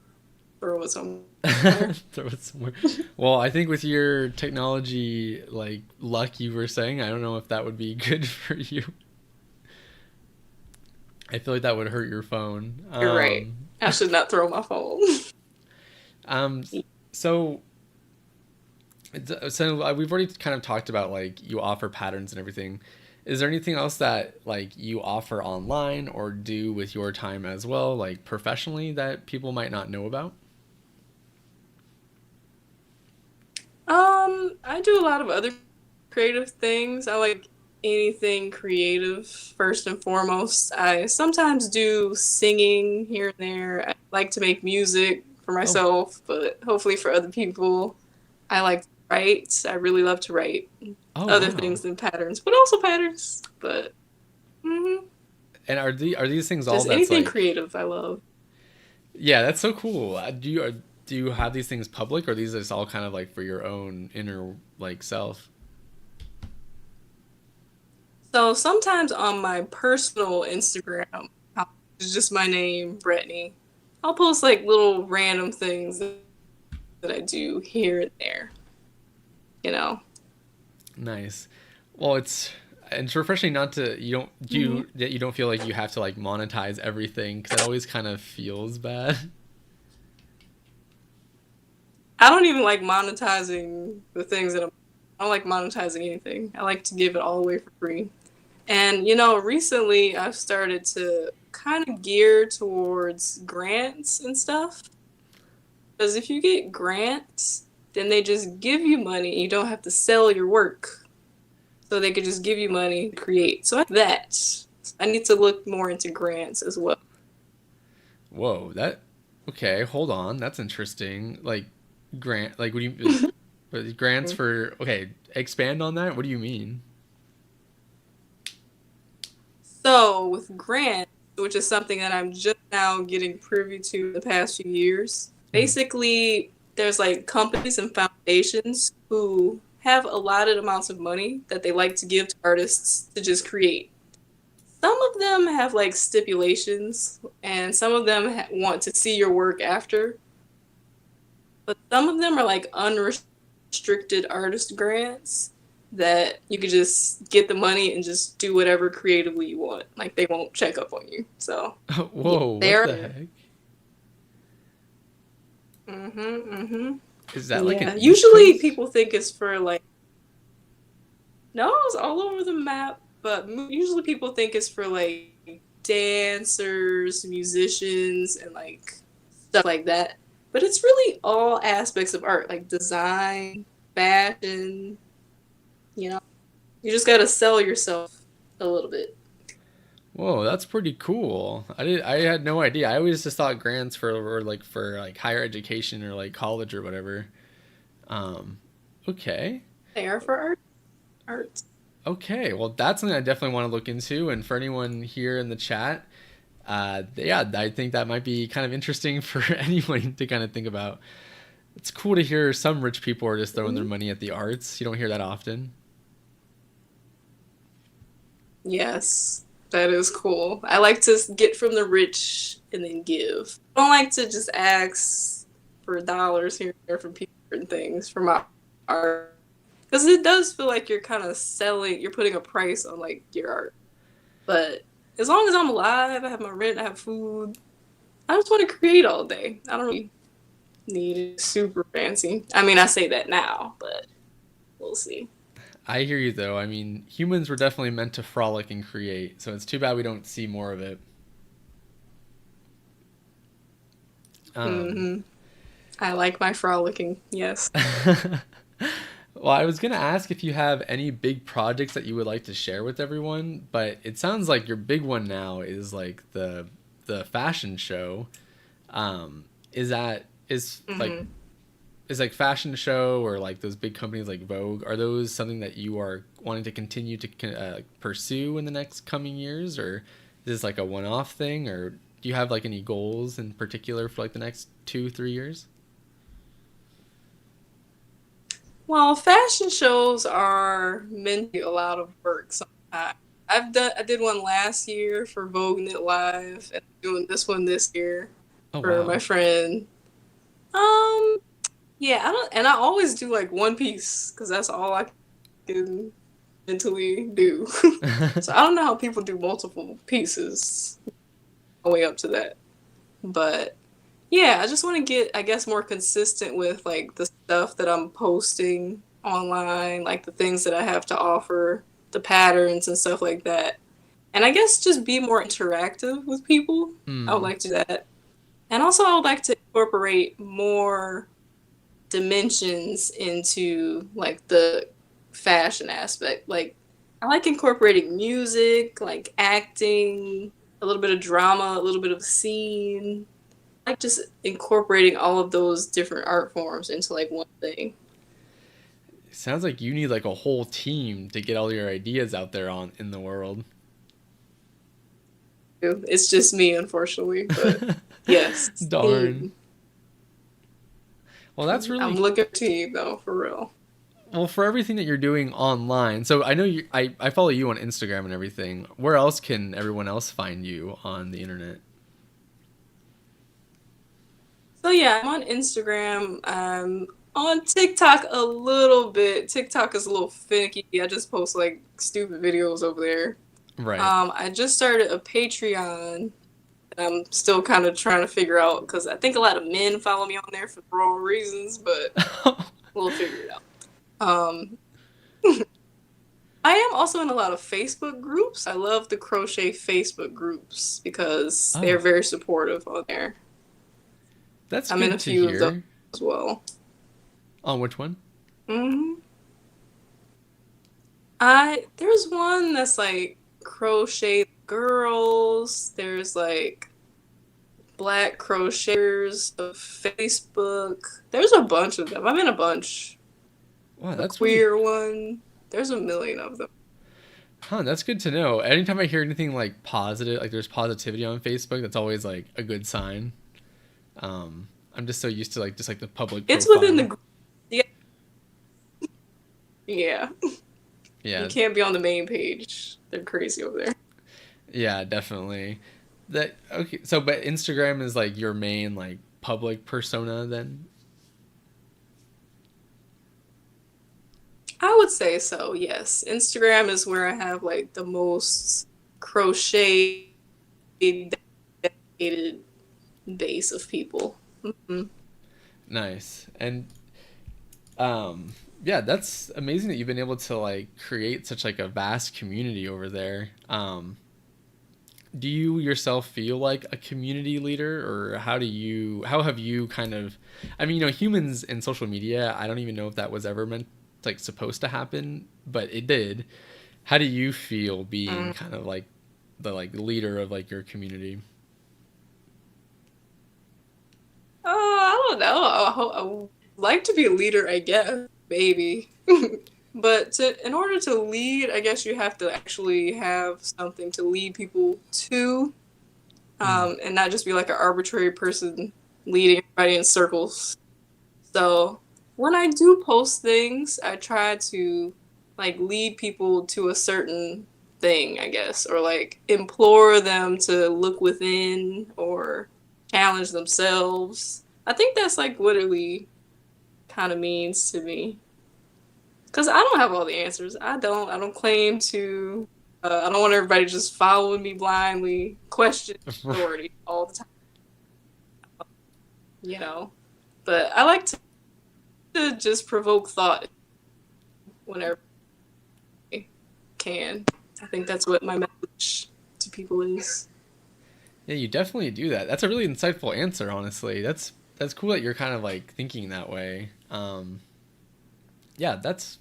Throw it somewhere. Throw it somewhere. Well, I think with your technology like luck you were saying, I don't know if that would be good for you. I feel like that would hurt your phone. You're right. I should not throw my phone. Um, so we've already kind of talked about like you offer patterns and everything. Is there anything else that like you offer online or do with your time as well, like professionally, that people might not know about? I do a lot of other creative things. I like anything creative first and foremost. I sometimes do singing here and there. I like to make music for Oh, myself, but hopefully for other people. I like to write. I really love to write oh other wow. things than patterns, but also patterns. But And are these things all just that's anything like, creative, I love. yeah, that's so cool. Do you have these things public, or are these just all kind of like for your own inner like self? So sometimes on my personal Instagram, it's just my name, Bretony. I'll post like little random things that I do here and there, you know. Nice. Well, it's refreshing not to you don't do hmm you, that you don't feel like you have to like monetize everything because that always kind of feels bad. I don't even like monetizing the things that I don't like monetizing anything. I like to give it all away for free. And you know, recently I've started to kind of gear towards grants and stuff. Because if you get grants, then they just give you money. You don't have to sell your work. So they could just give you money to create. So like that. I need to look more into grants as well. Whoa, that okay, hold on. That's interesting. Like like what do you grants for okay, expand on that. What do you mean? So with grants, which is something that I'm just now getting privy to the past few years, Mhm. basically there's like companies and foundations who have allotted amounts of money that they like to give to artists to just create. Some of them have like stipulations, and some of them want to see your work after, but some of them are like unrestricted artist grants that you could just get the money and just do whatever creatively you want. Like they won't check up on you. So yeah, Whoa, what the they're heck? mm-hmm. Is that like an Yeah. East Usually Coast? people think it's for like no, it's all over the map, but usually people think it's for like dancers, musicians, and like stuff like that. But it's really all aspects of art, like design, fashion, you know. You just gotta sell yourself a little bit. Whoa, that's pretty cool. I had no idea. I always just thought grants for were like for like higher education or like college or whatever. Um, okay. They are for art. Okay. Well, that's something I definitely want to look into. And for anyone here in the chat, yeah, I think that might be kind of interesting for anyone to kind of think about. It's cool to hear some rich people are just throwing their Mm-hmm. money at the arts. You don't hear that often. Yes. That is cool. I like to get from the rich and then give. I don't like to just ask for dollars here and there from people and things for my art. Because it does feel like you're kind of selling, you're putting a price on like your art. But as long as I'm alive, I have my rent, I have food, I just want to create all day. I don't really need it super fancy. I mean, I say that now, but we'll see. I hear you though. I mean, humans were definitely meant to frolic and create, so it's too bad we don't see more of it. Um, Hmm. I like my frolicking, yes. well, I was gonna ask if you have any big projects that you would like to share with everyone, but it sounds like your big one now is like the fashion show. Is that Hmm. is like fashion show or like those big companies like Vogue? Are those something that you are wanting to continue to pursue in the next coming years, or is this like a one-off thing, or do you have like any goals in particular for like the next 2 3 years? Well, fashion shows are meant to be a lot of work sometimes. I did one last year for Vogue Knit Live, and I'm doing this one this year Oh for my wow. friend. Um, yeah, I don't, and I always do like one piece because that's all I can mentally do. So I don't know how people do multiple pieces all the way up to that. But yeah, I just want to get, I guess, more consistent with like the stuff that I'm posting online, like the things that I have to offer, the patterns and stuff like that. And I guess just be more interactive with people. I would Hmm. like to do that. And also, I would like to incorporate more dimensions into like the fashion aspect. Like, I like incorporating music, like acting, a little bit of drama, a little bit of scene, like just incorporating all of those different art forms into like one thing. Sounds like you need like a whole team to get all your ideas out there on in the world. It's just me, unfortunately, but yes, Darn. team. Well, that's I'm really looking at team though, for real. well for everything that you're doing online. So I know I follow you on Instagram and everything. Where else can everyone else find you on the internet? So yeah, I'm on Instagram. I'm on TikTok a little bit. TikTok is a little finicky. I just post like stupid videos over there. Right. I just started a Patreon that I'm still kind of trying to figure out because I think a lot of men follow me on there for the wrong reasons, but we'll figure it out. Um, I am also in a lot of Facebook groups. I love the crochet Facebook groups because they're Oh, very supportive on there. that's I'm in a good to few of those hear. as well. On which one? Hmm. I there's one that's like crochet girls. There's like black crocheters of Facebook. There's a bunch of them. I'm in a bunch. Wow, A that's really queer one. There's a million of them. huh, that's good to know. Anytime I hear anything like positive, like there's positivity on Facebook, that's always like a good sign. I'm just so used to like just like the public It's within profile. the yeah, yeah. You Yeah, can't be on the main page. They're crazy over there. yeah, definitely. That okay. So, but Instagram is like your main like public persona then. I would say so, yes. Instagram is where I have like the most crochet dedicated base of people. Hmm. Nice. And um, yeah, that's amazing that you've been able to like create such like a vast community over there. Do you yourself feel like a community leader, or how have you kind of I mean, humans in social media, I don't even know if that was ever meant like supposed to happen, but it did. How do you feel being Mm. kind of like the like leader of like your community? I don't know. I would like to be a leader, I guess, maybe. But in order to lead, I guess you have to actually have something to lead people to, Mm. and not just be like an arbitrary person leading everybody in circles. So when I do post things, I try to like lead people to a certain thing, I guess, or like implore them to look within or challenge themselves. I think that's like what it really kind of means to me. Because I don't have all the answers. I don't. I don't claim to. I don't want everybody just following me blindly, question authority all the time. You know, but I like to just provoke thought whenever I can. I think that's what my message to people is. Yeah, you definitely do that. That's a really insightful answer, honestly. That's cool that you're kind of like thinking that way. Yeah, that's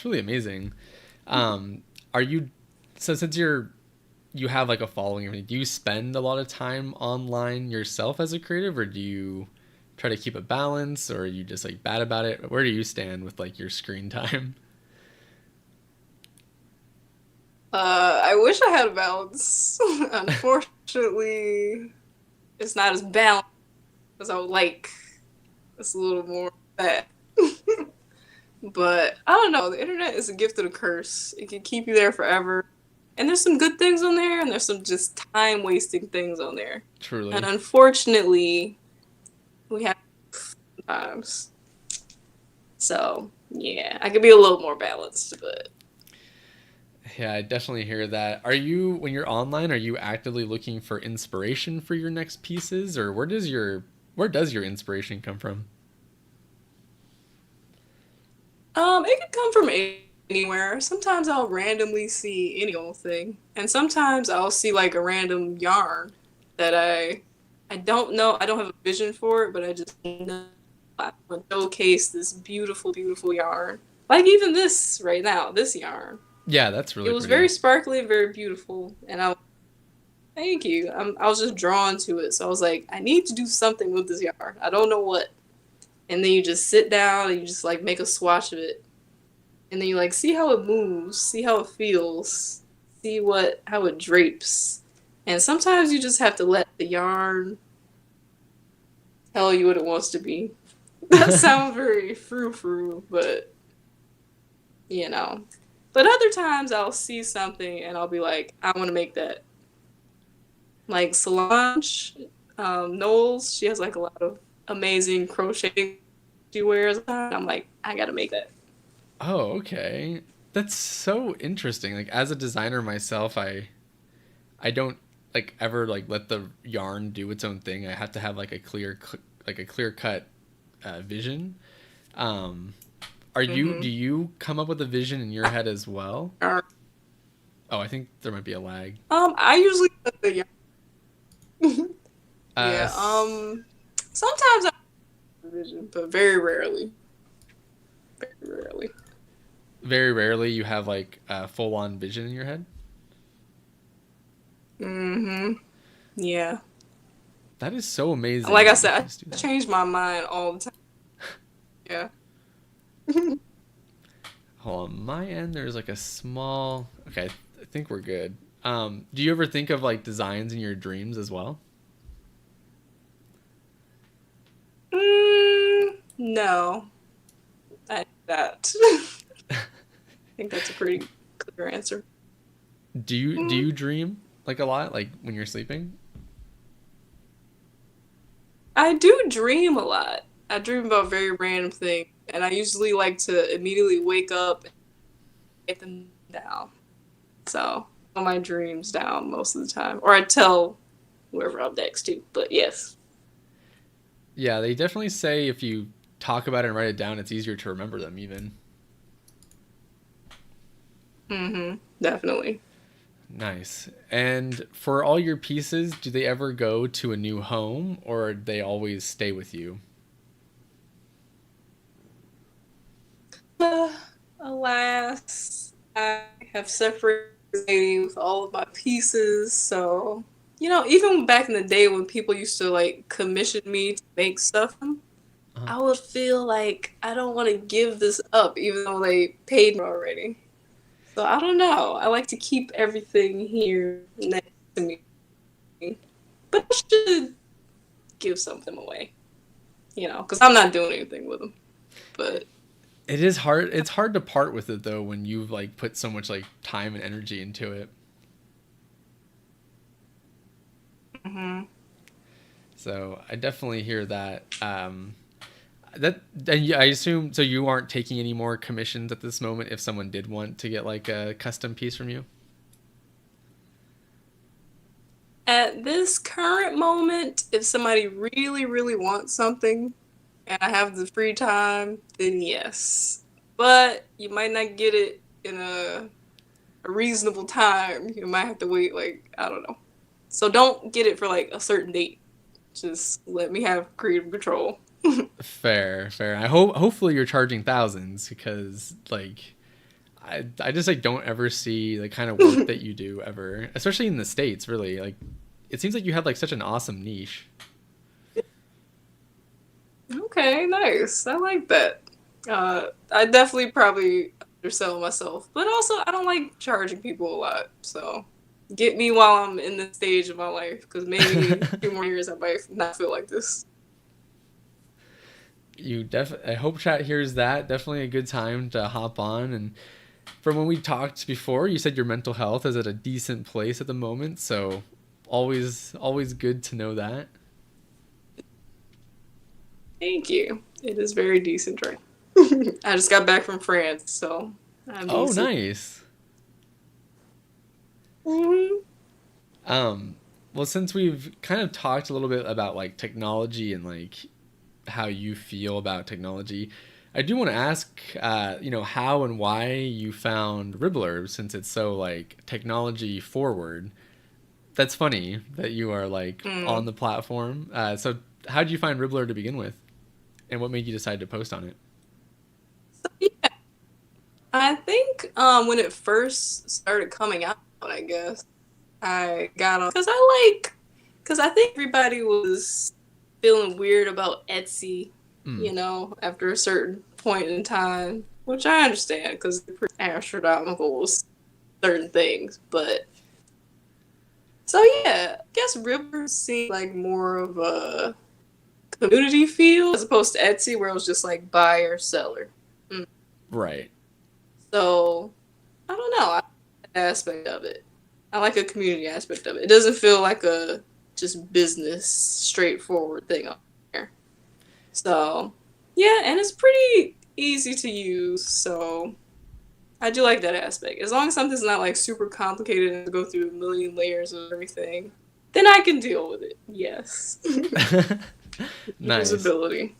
really amazing. Are you so since you have like a following and everything, do you spend a lot of time online yourself as a creative, or do you try to keep a balance, or are you just like bad about it? Where do you stand with like your screen time? I wish I had a balance. Unfortunately, it's not as balanced as I would like. It's a little more bad. But I don't know. The internet is a gift and a curse. It can keep you there forever. And there's some good things on there, and there's some just time wasting things on there. And Truly. unfortunately, we have times. So yeah, I could be a little more balanced, but Yeah, I definitely hear that. Are you, when you're online, are you actively looking for inspiration for your next pieces, or where does your inspiration come from? it could come from anywhere. Sometimes I'll randomly see any old thing, and sometimes I'll see like a random yarn that I don't know. I don't have a vision for it, but I just know I want to showcase this beautiful, beautiful yarn. Like even this right now, this yarn. Yeah, that's It really was very pretty. sparkly and very beautiful, and thank you. I was just drawn to it, so I was like, I need to do something with this yarn. I don't know what. And then you just sit down and you just like make a swatch of it, and then you like see how it moves, see how it feels, see what how it drapes. And sometimes you just have to let the yarn tell you what it wants to be. That sounds very frou frou, but you know. But other times I'll see something and I'll be like, I want to make that. Like Solange Knowles, she has like a lot of amazing crochet she wears. I'm like, I gotta make that. Oh, okay. That's so interesting. Like as a designer myself, I don't like ever like let the yarn do its own thing. I have to have like like a clear cut vision. Um, are you Mm-hmm. do you come up with a vision in your head as well? Oh, I think there might be a lag. I usually put the yarn. Uh, Yeah. s- Sometimes I have a vision, but very rarely. Very rarely. Very rarely you have like a full on vision in your head. Mm-hmm. Yeah. That is so amazing Like I that you can said, just do I that. change my mind all the time. Yeah. Hold on, my end there's like a small. Okay, I think we're good. Do you ever think of like designs in your dreams as well? No. I that. I think that's a pretty clear answer. Do you dream like a lot, like when you're sleeping? I do dream a lot. I dream about very random things, and I usually like to immediately wake up and get them down. So, all my dreams down most of the time, or I tell whoever I'm next to. But yes, Yeah, they definitely say if you talk about it and write it down, it's easier to remember them even. definitely. Nice. And for all your pieces, do they ever go to a new home or do they always stay with you? Uh, Alas, I have separated with all of my pieces. So, even back in the day when people used to like commission me to make stuff, Uh, I would feel like I don't want to give this up, even though they paid me already. So I don't know. I like to keep everything here next to me, but I should give some of them away, because I'm not doing anything with them. But it is hard. It's hard to part with it though when you've like put so much like time and energy into it. Hmm. So I definitely hear that. That and I assume so. You aren't taking any more commissions at this moment. If someone did want to get like a custom piece from you. At this current moment, if somebody really, really wants something and I have the free time, then yes. But you might not get it in a reasonable time. You might have to wait, like, I don't know. So don't get it for like a certain date. Just let me have creative control. Fair, fair. I hope hopefully you're charging thousands because like I just like don't ever see the kind of work that you do ever, especially in the States, really. Like it seems like you have like such an awesome niche. Okay, nice. I like that. I definitely probably undersell myself, but also I don't like charging people a lot. So get me while I'm in this stage of my life, because maybe a few more years I might not feel like this. I hope chat hears that. Definitely a good time to hop on. And from when we talked before, you said your mental health is at a decent place at the moment, so always good to know that. Thank you. It is very decent right I just got back from France, so I'm Oh, decent. nice. Hmm. Um, well, since we've kind of talked a little bit about like technology and like how you feel about technology, I do want to ask, how and why you found Ribblr since it's so like technology forward. That's funny that you are like on Mm. the platform. So how did you find Ribblr to begin with, and what made you decide to post on it? So yeah, I think when it first started coming out, I guess I got on because I think everybody was feeling weird about Etsy, Mm, after a certain point in time, which I understand because they're pretty astronomical with certain things. But so yeah, I guess Rivers seemed like more of a community feel as opposed to Etsy, where it was just like buyer seller. Mm. right. So I don't know. I like that aspect of it. I like a community aspect of it. It doesn't feel like a just business straightforward thing on there. So yeah, and it's pretty easy to use. So I do like that aspect. As long as something's not like super complicated and go through a million layers of everything, then I can deal with it. Yes. Nice. Usability.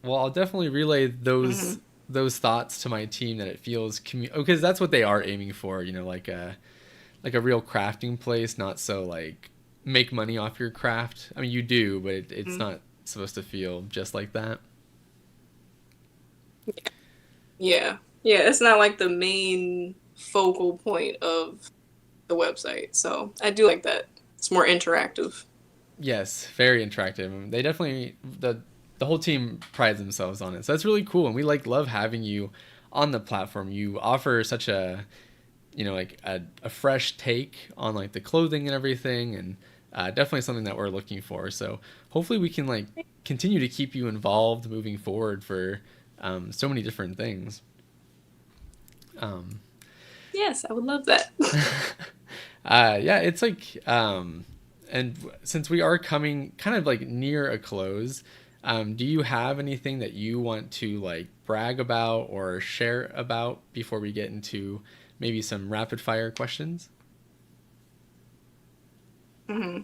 Well, I'll definitely relay Hmm. those thoughts to my team that it feels because that's what they are aiming for. Like a real crafting place, not so like make money off your craft. I mean, you do, but it's not supposed to feel just like that. Yeah. Yeah, it's not like the main focal point of the website. So I do like that. It's more interactive. Yes, very interactive. They definitely the whole team prides themselves on it. So that's really cool, and we like love having you on the platform. You offer such a like a fresh take on like the clothing and everything, and definitely something that we're looking for. So hopefully we can like continue to keep you involved moving forward for so many different things. Um, Yes, I would love that. yeah, it's like, and since we are coming kind of like near a close, do you have anything that you want to like brag about or share about before we get into maybe some rapid fire questions? Hmm.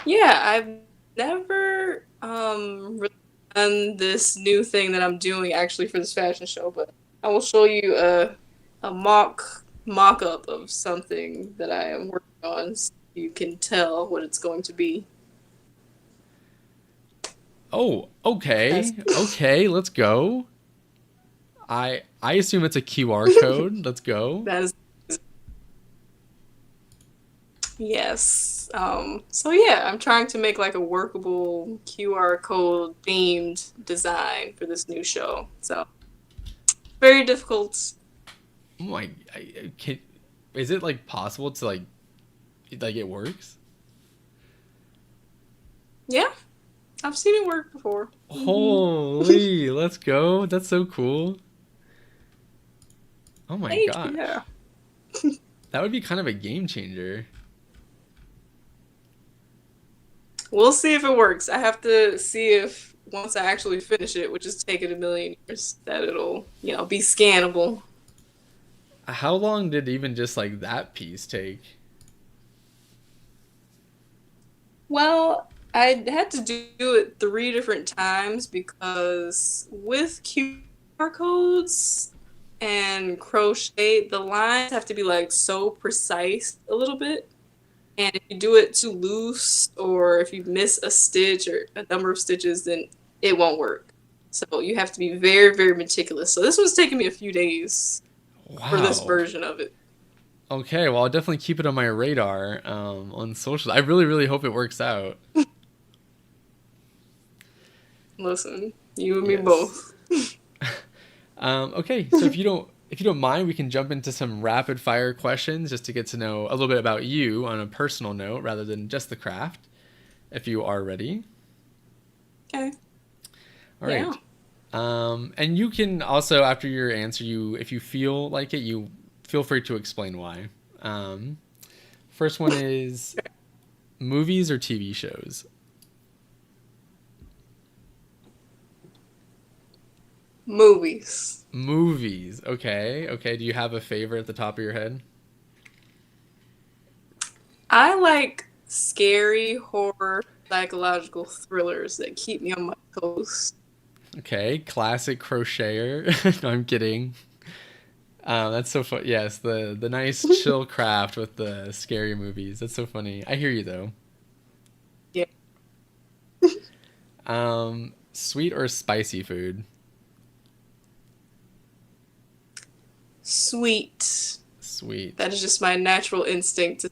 Yeah, I've never really done this new thing that I'm doing actually for this fashion show, but I will show you a mock up of something that I am working on so you can tell what it's going to be. Oh, As okay, okay, let's go. I assume it's a QR code. Let's go. that is yes. So yeah, I'm trying to make like a workable QR code themed design for this new show. So very difficult. Oh my, is it like possible to like it works? Yeah, I've seen it work before. Hmm. Holy, let's go. That's so cool. Oh my Thank you. Yeah. gosh. That would be kind of a game changer. We'll see if it works. I have to see if once I actually finish it, which is taking a million years, that it'll, be scannable. How long did even just like that piece take? Well, I had to do it 3 different times because with QR codes and crochet, the lines have to be like so precise a little bit. And if you do it too loose or if you miss a stitch or a number of stitches, then it won't work. So you have to be very, very meticulous. So this was taking me a few days for this Wow. version of it. Okay, well, I'll definitely keep it on my radar on social. I really, really hope it works out. Listen, you and me Yes. both. Okay, so if you don't mind, we can jump into some rapid fire questions just to get to know a little bit about you on a personal note rather than just the craft. If you are ready. Okay. All Yeah. right. And you can also, after your answer, if you feel like it, you feel free to explain why. First one is movies or TV shows? Movies. Movies. Okay. Okay. Do you have a favorite at the top of your head? I like scary horror psychological thrillers that keep me on my toes. Okay. Classic crocheter. No, I'm kidding. That's so fun. Yes, the nice chill craft with the scary movies. That's so funny. I hear you though. Yeah. Sweet or spicy food? Sweet. Sweet. That is just my natural instinct to.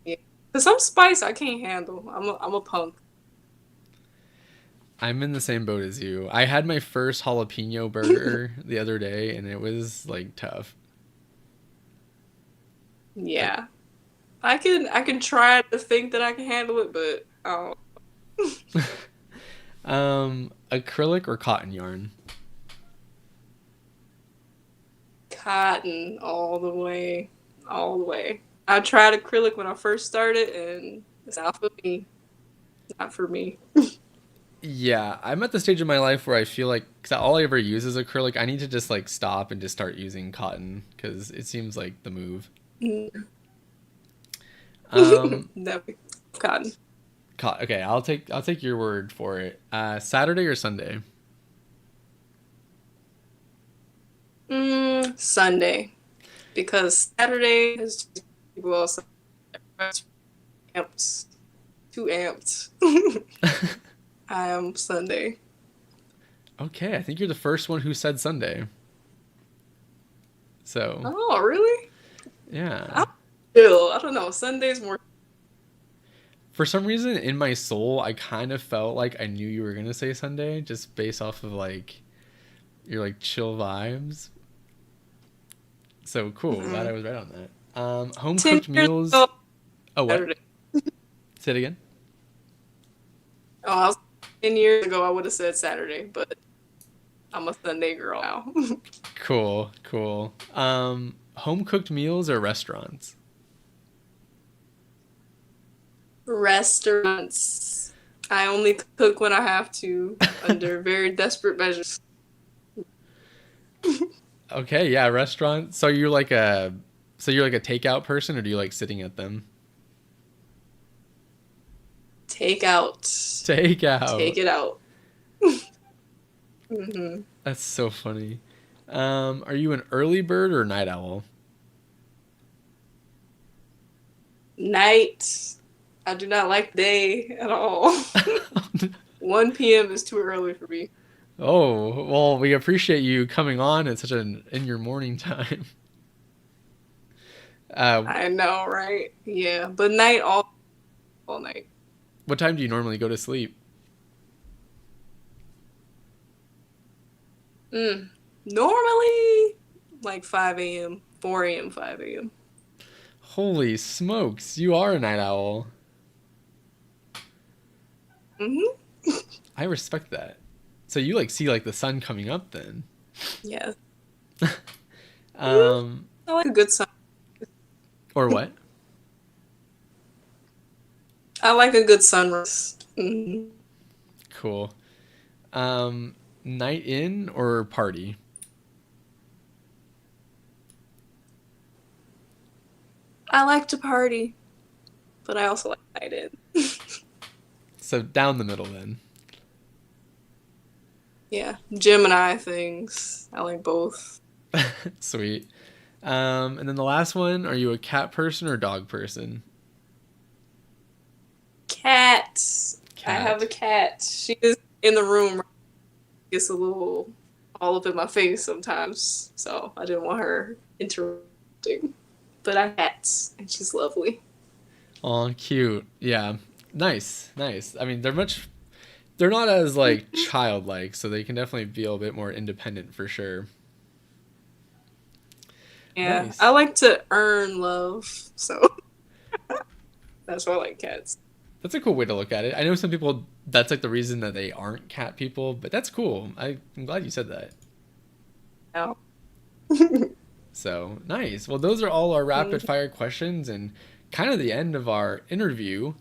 Yeah. Cause some spice I can't handle. I'm a punk. I'm in the same boat as you. I had my first jalapeno burger the other day, and it was like tough. Like, Yeah. I can try to think that I can handle it, but acrylic or cotton yarn? cotton all the way. All the way. I tried acrylic when I first started and it's not for me. Not for me. Yeah, I'm at the stage of my life where I feel like, because all I ever use is acrylic, I need to just like stop and just start using cotton because it seems like the move. Never cotton. Okay, I'll take your word for it. Saturday or Sunday? Sunday. Because Saturday is people else amped. Too amped. I am Sunday. Okay, I think you're the first one who said Sunday. So, Oh, really? yeah. I'm chill. I don't know. Sunday's more. For some reason in my soul, I kind of felt like I knew you were going to say Sunday just based off of like your like chill vibes. So cool. Glad I was right on that. Home 10 cooked years meals. ago, Oh, what? Saturday. Say it again. Oh, 10 years ago, I would have said Saturday, but I'm a Sunday girl now. Cool, cool. Home cooked meals or restaurants? Restaurants. I only cook when I have to, under very desperate measures. Okay, yeah, restaurant. So you're like a takeout person, or do you like sitting at them? Take out. Takeout. Take it out. hmm That's so funny. Are you an early bird or night owl? Night. I do not like day at all. 1 p.m. is too early for me. Oh, well, we appreciate you coming on at such an in your morning time. Uh, I know, right? Yeah, but night all night. what time do you normally go to sleep? Normally, like 5 a.m., 4 a.m., 5 a.m. Holy smokes, you are a night owl. hmm I respect that. So you like see like the sun coming up then. Yeah. Um, I like a good sun. or what? I like a good sunrise. Mhm. Cool. Night in or party? I like to party, but I also like night in. So down the middle then. Yeah, Gemini things. I like both. Sweet. And then the last one, are you a cat person or dog person? Cat. I have Cat. a cat. She is in the room. Gets a little all up in my face sometimes, so I didn't want her interrupting. But I have cats, and she's lovely. Oh, cute. Yeah. Nice. Nice. I mean, they're not as like childlike, so they can definitely feel a bit more independent for sure. Yeah, I Nice. like to earn love, so that's why I like cats. That's a cool way to look at it. I know some people that's like the reason that they aren't cat people, but that's cool. I'm glad you said that. Now. So nice. Well, those are all our rapid fire questions and kind of the end of our interview.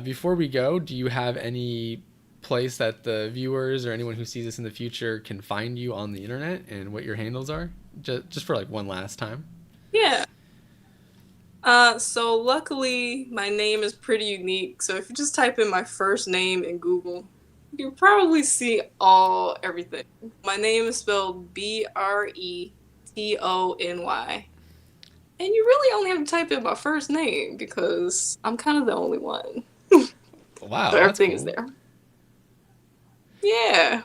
Before we go, do you have any place that the viewers or anyone who sees this in the future can find you on the internet and what your handles are? Just for like one last time. Yeah. So luckily my name is pretty unique. So if you just type in my first name in Google, you can probably see everything. My name is spelled Bretony. And you really only have to type in my first name because I'm kind of the only one. Wow, So that's everything is cool. there. Yeah.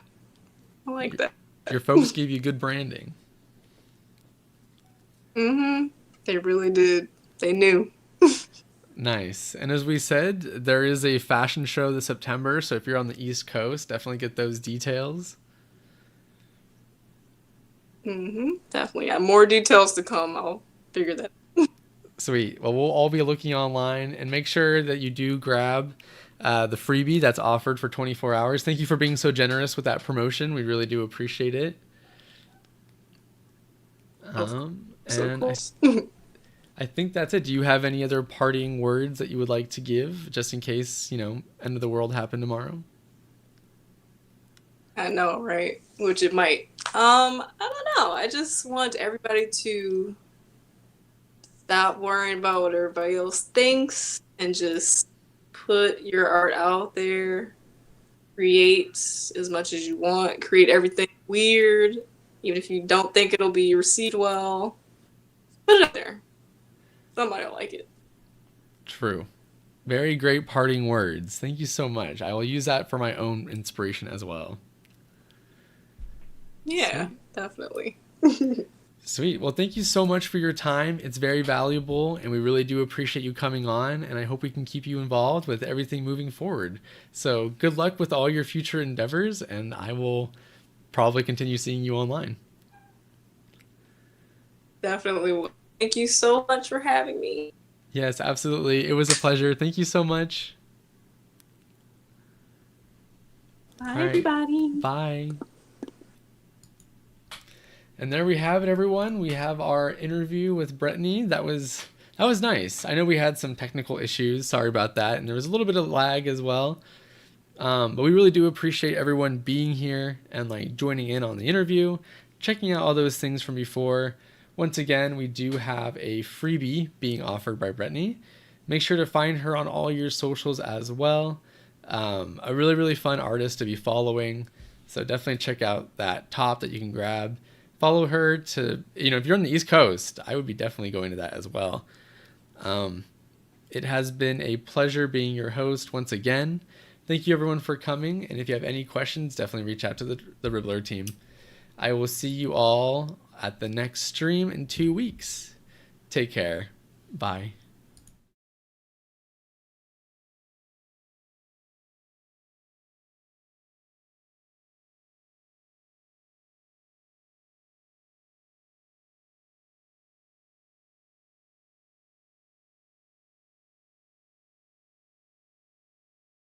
I like that. Your folks gave you good branding. Mm-hmm. They really did. They knew. Nice. And as we said, there is a fashion show this September, so if you're on the East Coast, definitely get those details. Mm-hmm. Definitely. Yeah, more details to come. I'll figure that. Sweet. Well, we'll all be looking online and make sure that you do grab the freebie that's offered for 24 hours. Thank you for being so generous with that promotion. We really do appreciate it. Of so And cool. I think that's it. Do you have any other parting words that you would like to give just in case, end of the world happened tomorrow? I know, right? Which it might. I don't know. I just want everybody to stop worrying about what everybody else thinks and just put your art out there. Create as much as you want. Create everything weird, even if you don't think it'll be received well. Put it out there. Somebody will like it. True. Very great parting words. Thank you so much. I will use that for my own inspiration as well. Yeah, Sweet. definitely. Sweet. Well, thank you so much for your time. It's very valuable, and we really do appreciate you coming on, and I hope we can keep you involved with everything moving forward. So, good luck with all your future endeavors, and I will probably continue seeing you online. Definitely will. Thank you so much for having me. Yes, absolutely. It was a pleasure. Thank you so much. All Bye, right. everybody. Bye. And there we have it, everyone. We have our interview with Bretony. That was nice. I know we had some technical issues. Sorry about that, and there was a little bit of lag as well. But we really do appreciate everyone being here and like joining in on the interview, checking out all those things from before. Once again, we do have a freebie being offered by Bretony. Make sure to find her on all your socials as well. A really, really fun artist to be following. So definitely check out that top that you can grab. Follow her to, if you're on the East Coast, I would be definitely going to that as well. It has been a pleasure being your host once again. Thank you everyone for coming. And if you have any questions, definitely reach out to the Ribblr team. I will see you all at the next stream in 2 weeks. Take care. Bye.